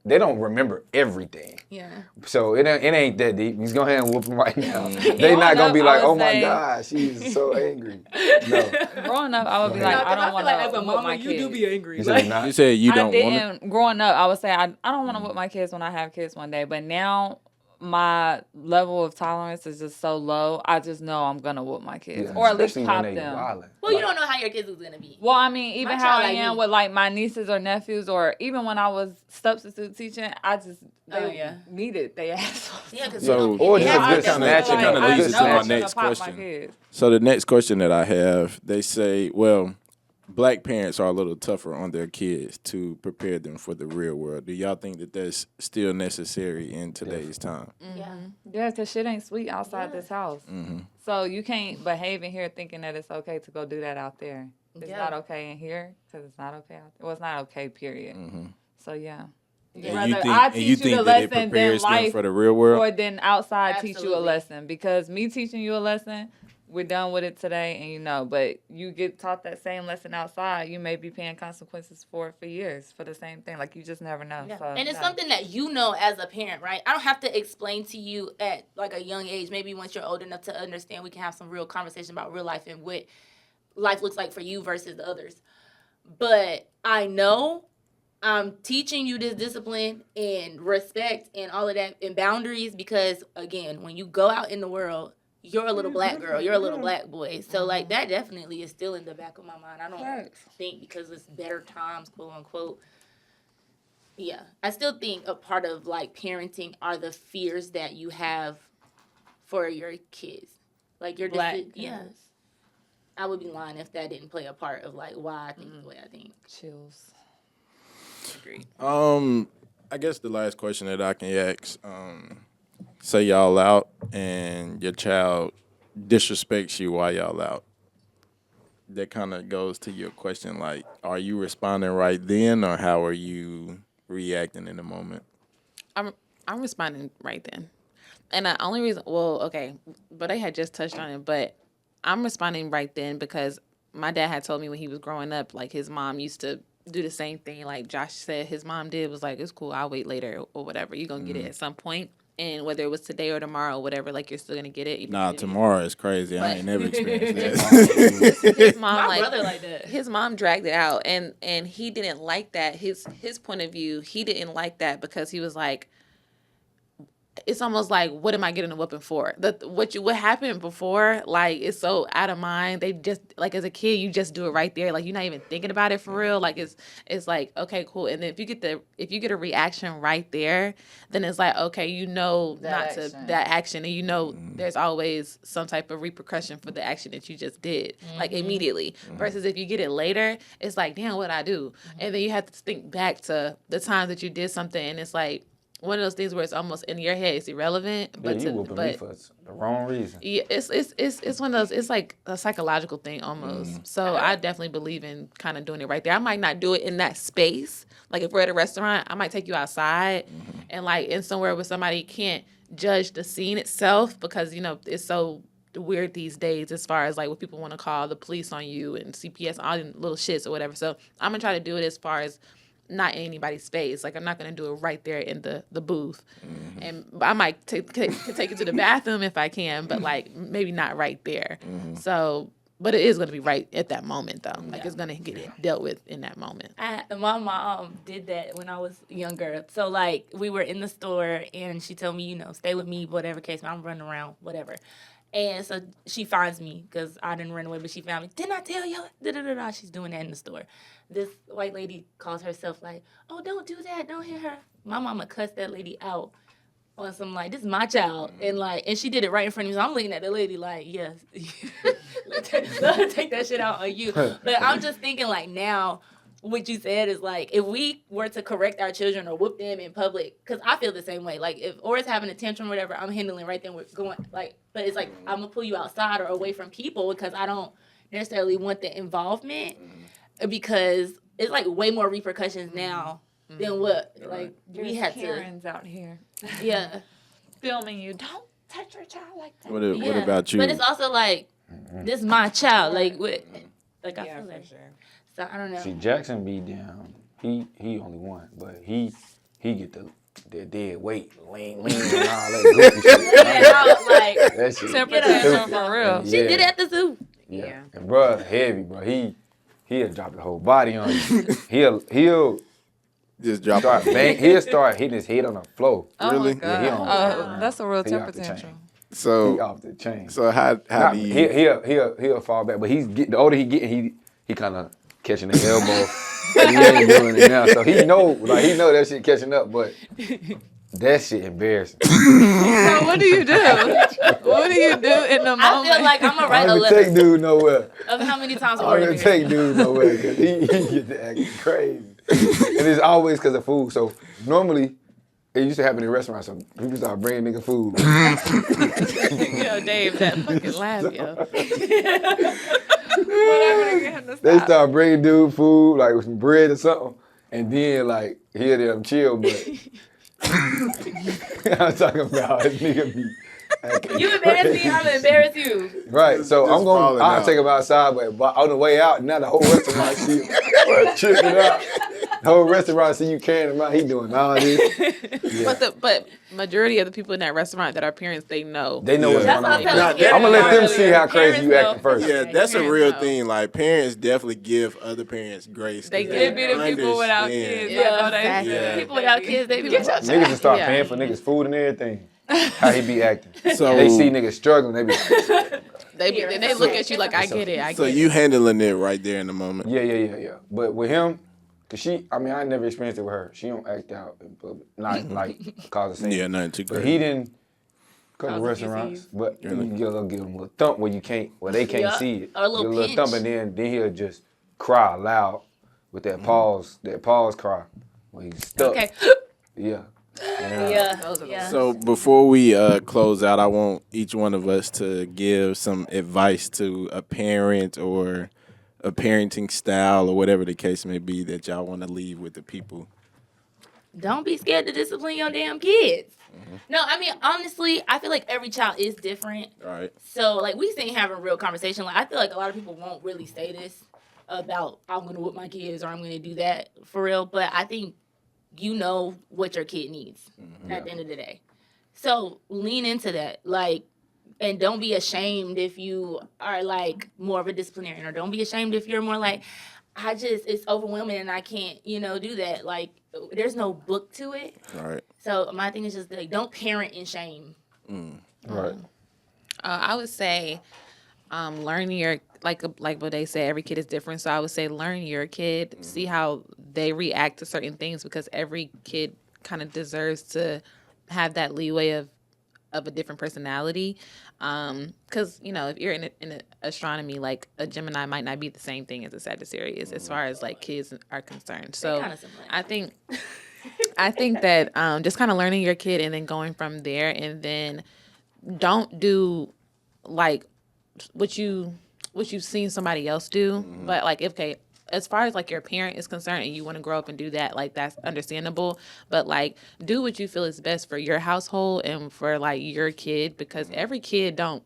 They don't remember everything. Yeah. So it ain't that deep. He's going ahead and whoop them right now. They Growing not gonna be up, I like, would oh my say- God, she's so angry. No. Growing up, I would be No, like, 'cause I don't feel want like as to a whoop mama, my you kids. do be angry. You said you're not? You said you I don't want it. didn't. Growing up, I would say I don't want to whip my kids when I have kids one day. But now my level of tolerance is just so low. I just know I'm gonna whoop my kids, Yeah, or at least especially pop when they them. wildin'. Well, you don't know how your kids is gonna be. Well, I mean, even My how child I like am me. with like my nieces or nephews, or even when I was substitute teaching, they needed they assholes. Yeah, because So- Or just yeah, a good I snatch. It kinda leads us to my next My question. kids. So the next question that I have, they say, well, black parents are a little tougher on their kids to prepare them for the real world. Do y'all think that that's still necessary in today's time? Yeah. Yeah, because shit ain't sweet outside Yeah. this house. So you can't behave in here thinking that it's okay to go do that out there. It's Yeah. not okay in here because it's not okay out there. Well, it's not okay, period. So, yeah. And Rather you think, I and teach you think the that it lesson prepares than them life for the real world? or then outside teach you a Absolutely. lesson. Because me teaching you a lesson, we're done with it today and you know. But you get taught that same lesson outside, you may be paying consequences for it for years for the same thing. Like, you just never know. Yeah. So, And it's no. something that you know as a parent, right? I don't have to explain to you at like a young age. Maybe once you're old enough to understand, we can have some real conversation about real life and what life looks like for you versus the others. But I know I'm teaching you this discipline and respect and all of that and boundaries because, again, when you go out in the world, you're a little black girl, you're a little black boy. So, like, that definitely is still in the back of my mind. I don't think because it's better times, quote unquote. Yeah, I still think a part of like parenting are the fears that you have for your kids, like your Black yeah. parents. I would be lying if that didn't play a part of like why I think the way I think. Chills. Agreed. I guess the last question that I can ask, say y'all out and your child disrespects you while y'all out. That kind of goes to your question, like, are you responding right then, or how are you reacting in the moment? I'm responding right then. And the only reason, well, okay, but they had just touched on it, but I'm responding right then because my dad had told me when he was growing up, like his mom used to do the same thing. Like Josh said, his mom did, was like, it's cool, I'll wait later or whatever. You're going to get it at some point. And whether it was today or tomorrow or whatever, like you're still going to get it. Nah, tomorrow is crazy. I ain't never experienced that. His mom, My brother like that. His mom dragged it out, and he didn't like that. His point of view, he didn't like that because he was like, it's almost like, what am I getting a whooping for? What happened before, like, it's so out of mind. They just, like, as a kid, you just do it right there. Like, you're not even thinking about it for real. Like, it's like, okay, cool. And then if you get a reaction right there, then it's like, okay, you know, that action, and you know, there's always some type of repercussion for the action that you just did, like immediately. Versus if you get it later, it's like, damn, what'd I do? And then you have to think back to the times that you did something, and it's like, one of those things where it's almost in your head, it's irrelevant. But you whooping me for the wrong reason. Yeah, it's one of those. It's like a psychological thing almost. So I definitely believe in kind of doing it right there. I might not do it in that space. Like if we're at a restaurant, I might take you outside and like in somewhere where somebody can't judge the scene itself because it's so weird these days as far as like what people want to call the police on you and CPS, all them little shits or whatever. So I'm gonna try to do it as far as not in anybody's space. Like I'm not gonna do it right there in the booth, and I might take it to the bathroom if I can, but like maybe not right there. So, but it is gonna be right at that moment though. Like it's gonna get dealt with in that moment. My mom did that when I was younger. So like we were in the store and she told me, stay with me, whatever case. I'm running around, whatever. And so she finds me because I didn't run away, but she found me. Didn't I tell you? Da-da-da-da. She's doing that in the store. This white lady calls herself like, oh, don't do that. Don't hit her. My mama cussed that lady out on some like, this is my child. And she did it right in front of me. So I'm looking at the lady like, yes. let her take that shit out on you. But I'm just thinking like now, what you said is like, if we were to correct our children or whoop them in public, because I feel the same way. Like if Aura's having a tantrum or whatever, I'm handling right then. We're going like, but it's like I'm gonna pull you outside or away from people because I don't necessarily want the involvement because it's like way more repercussions now than what like There's we had Karens out here. Yeah. Filming you. Don't touch your child like that. What about you? But it's also like this is my child. Like what? Like I feel like. Sure. So I don't know. See, Jackson be down. He only one, but he get the dead weight, lean, and all that goofy shit. Like That shit. Temper tantrum for real. she did it at the zoo. Yeah. And bruh, heavy, bro. He'll drop the whole body on you. He'll Just drop start bang. He'll start hitting his head on the floor. Really? Oh my God. Yeah, he on That's a real He temper off the chain. tantrum. He So off the chain. so how do you? He'll fall back, but the older he getting, he kind of catching the elbow. He ain't doing it now, so he know that shit catching up, but that shit embarrassing. So what do you do? What do you do in the moment? I feel like I'm gonna write a I'm gonna take list dude nowhere. of how many times I'm Aura gonna did it. take dude nowhere because he get to acting crazy, and it's always because of food. So normally. It used to happen in restaurants, so people start bringing nigga food. Yo, Dave, that fucking laugh, yo. Whatever to get him to They stop. start bringing dude food, like with some bread or something, and then like hear them chill, but I'm talking about this nigga be acting You embarrass me, crazy. I'm gonna embarrass you. Right, so Just I'm falling I'll out. take him outside, but on the way out, now the whole restaurant see you tripping out. The whole restaurant see you carrying him out, he doing all this. Yeah. But majority of the people in that restaurant that are parents, they know. They know what's Yeah. going on. That's what I'm telling I'm gonna let them Parents see how crazy you know. acting first. Yeah, that's a Parents real know. thing. Like parents definitely give other parents grace. They 'cause do. It be the people without understand. kids. Yeah, that know they exactly. Yeah. People without kids, they be like, Niggas just start Yeah. paying for niggas food and everything. How he be acting. So They see niggas struggling, they be like, Then they look at you like, I get it, I get So it. you handling it right there in the moment. yeah. But with him, cause I never experienced it with her. She don't act out in public, not like cause a scene. Yeah, nothing too But great. he didn't. Couple Cause restaurants, disease. but you give him a little thump where they can't Yeah, see it. or a little Give pinch. thump, and then he'll just cry loud with that pause cry when he's stuck. okay. Yeah, Yeah. Those are the Yeah. So before we close out, I want each one of us to give some advice to a parent or a parenting style or whatever the case may be that y'all want to leave with the people. Don't be scared to discipline your damn kids. No, I mean, honestly, I feel like every child is different. All right. So, like, we ain't having a real conversation. Like, I feel like a lot of people won't really say this about, I'm going to whip my kids or I'm going to do that for real. But I think you know what your kid needs at the end of the day. So, lean into that. Like, and don't be ashamed if you are, like, more of a disciplinarian. Or don't be ashamed if you're more like, it's overwhelming and I can't, do that. Like, there's no book to it. All right. So my thing is just like, don't parent in shame. Right. I would say, learn your like what they say. Every kid is different, so I would say learn your kid, see how they react to certain things because every kid kind of deserves to have that leeway of a different personality. Because if you're in astronomy, like a Gemini might not be the same thing as a Sagittarius as far as like kids are concerned. So kinda similar. I think that just kind of learning your kid and then going from there, and then don't do like what you've seen somebody else do. But like, okay, as far as like your parent is concerned and you want to grow up and do that, like that's understandable. But like, do what you feel is best for your household and for like your kid, because every kid don't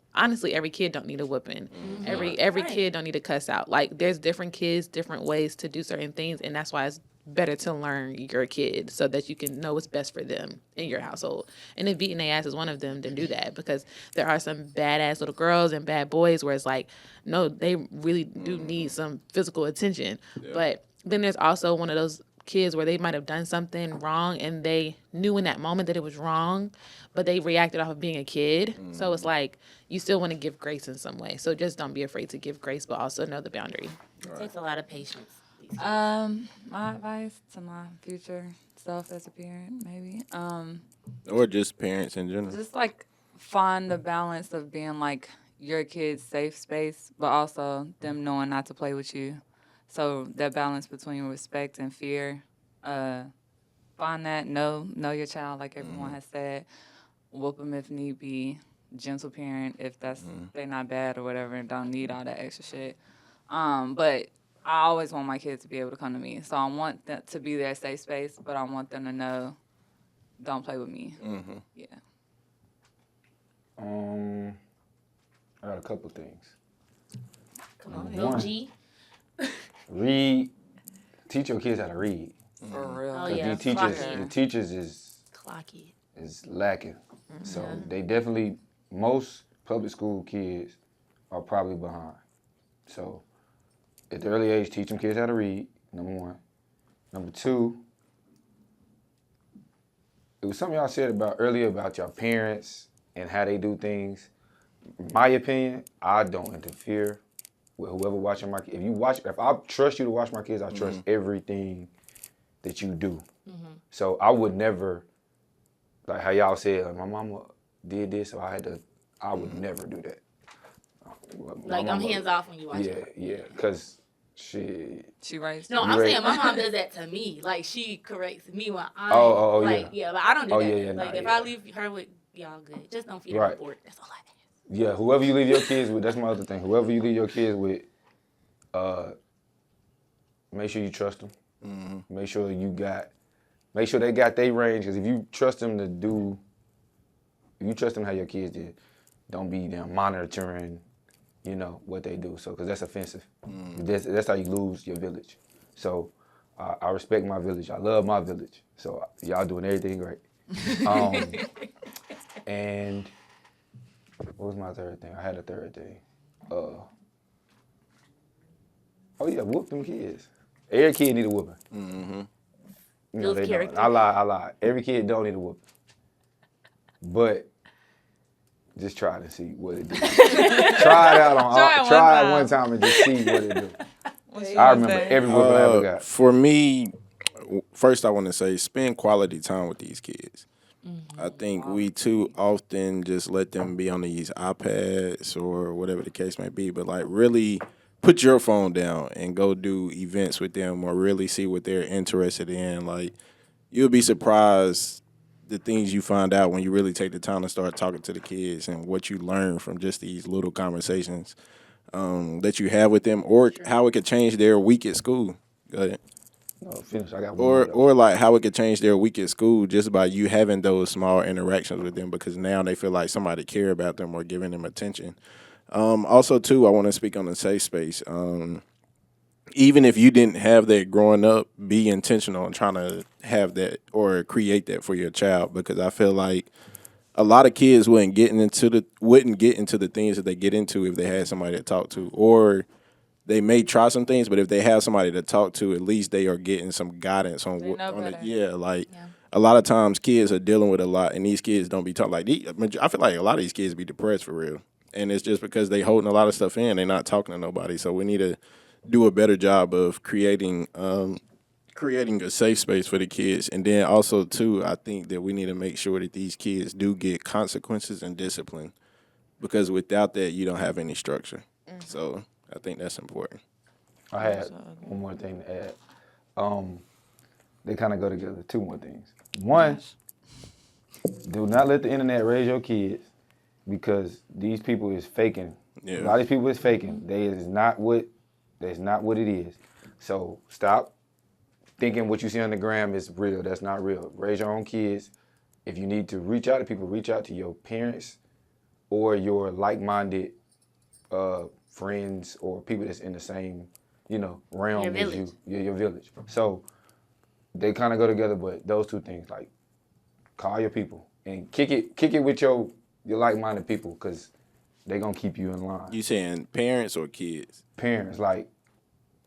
need a whipping. Every Right. kid don't need to cuss out. Like, there's different kids, different ways to do certain things, and that's why it's better to learn your kid so that you can know what's best for them in your household. And if beating their ass is one of them, then do that, because there are some badass little girls and bad boys where it's like, no, they really do need some physical attention. But then there's also one of those kids where they might have done something wrong and they knew in that moment that it was wrong, but they reacted off of being a kid. So it's like, you still want to give grace in some way. So just don't be afraid to give grace, but also know the boundary. It takes a lot of patience. My advice to my future self as a parent, maybe, Or just parents in general. just like find the balance of being like your kid's safe space, but also them knowing not to play with you. So that balance between respect and fear, find that. Know your child, like everyone has said. Whoop them if need be. Gentle parent if they're not bad or whatever and don't need all that extra shit. But I always want my kids to be able to come to me. So I want that to be their safe space, but I want them to know, don't play with me. Yeah. I got a couple things. Come on, One. OG. Read. Teach your kids how to read. For real. Oh, 'Cause yeah. the teachers Clock it. is lacking. So they definitely, most public school kids are probably behind. So at the early age, teach them kids how to read, number one. Number two, it was something y'all said about earlier about your parents and how they do things. My opinion, I don't interfere with whoever watching my kids. If I trust you to watch my kids, I trust everything that you do. So I would never, like how y'all said, like, my mama did this, so I would never do that. Like, I'm hands off when you watch it. Yeah, because she raised No, you. I'm Right. saying my mom does that to me. Like, she corrects me when I Oh, like, yeah. but I don't do Oh, that. yeah, Like, nah, if yeah. I leave her with y'all good, just don't feed her Right. a fork. That's all I ask. Yeah, whoever you leave your kids with, that's my other thing. Whoever you leave your kids with, make sure you trust them. Make sure they got their range. Because if you trust them how your kids did, don't be them monitoring, what they do. So, because that's offensive. That's how you lose your village. So, I respect my village. I love my village. So, y'all doing everything great. And what was my third thing? I had a third thing. Whoop them kids. Every kid need a whooping. Those They characters. don't. I lie. Every kid don't need a whooping. But just try to see what it do. Try it out on one time and just see what it do. I remember every whooping I ever got. For me, first I want to say spend quality time with these kids. I think we too often just let them be on these iPads or whatever the case may be, but like really put your phone down and go do events with them or really see what they're interested in. Like, you'll be surprised the things you find out when you really take the time to start talking to the kids and what you learn from just these little conversations that you have with them, or how it could change their week at school. Go ahead. No, finish. I got one more, though. Or like how it could change their week at school just by you having those small interactions with them, because now they feel like somebody care about them or giving them attention. Also, too, I want to speak on the safe space. Even if you didn't have that growing up, be intentional in trying to have that or create that for your child, because I feel like a lot of kids wouldn't get into the things that they get into if they had somebody to talk to, or they may try some things, but if they have somebody to talk to, at least they are getting some guidance on They know it. better. Yeah, like a lot of times kids are dealing with a lot, and these kids don't be talking I feel like a lot of these kids be depressed for real, and it's just because they holding a lot of stuff in. They're not talking to nobody, so we need to do a better job of creating a safe space for the kids. And then also too, I think that we need to make sure that these kids do get consequences and discipline, because without that, you don't have any structure. So I think that's important. I had one more thing to add. They kind of go together. Two more things. One, do not let the internet raise your kids, because these people is faking. Yeah. A lot of these people is faking. That's not what it is. So stop thinking what you see on the gram is real. That's not real. Raise your own kids. If you need to reach out to people, reach out to your parents or your like-minded friends or people that's in the same, realm as you. Your village. So they kind of go together, but those two things, like, call your people and kick it with your like-minded people, because they gonna keep you in line. You saying parents or kids? Parents, like,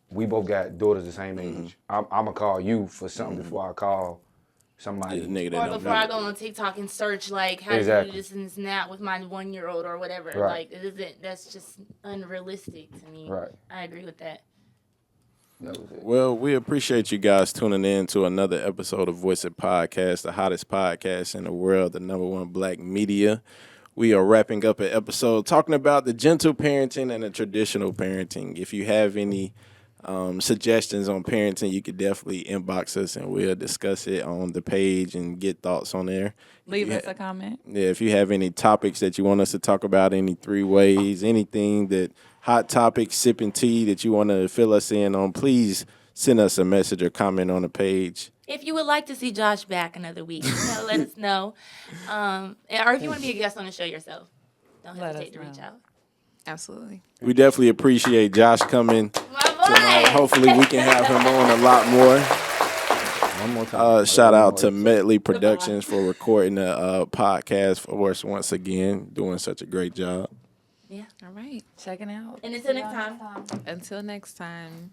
we both got daughters the same age. I'm gonna call you for something before I call somebody. Nigga that Or don't before know. I go on TikTok and search, like, how to Exactly. do this and this and that with my 1-year-old or whatever. Right. Like, that's just unrealistic to me. Right. I agree with that. That was it. Well, we appreciate you guys tuning in to another episode of Voiceit Podcast, the hottest podcast in the world, the #1 black media. We are wrapping up an episode talking about the gentle parenting and the traditional parenting. If you have any suggestions on parenting, you could definitely inbox us and we'll discuss it on the page and get thoughts on there. Leave us a comment. Yeah, if you have any topics that you want us to talk about, any 3 ways, anything that hot topics, sipping tea that you want to fill us in on, please send us a message or comment on the page. If you would like to see Josh back another week, let us know. Or if you want to be a guest on the show yourself, don't Let hesitate us to reach know. out. Absolutely. We definitely appreciate Josh coming My tonight. boy! Hopefully we can have him on a lot more. One more time. Shout out to Medley Productions for recording the podcast for us once again, doing such a great job. Yeah. All right. Checking out. And until next time. Until next time.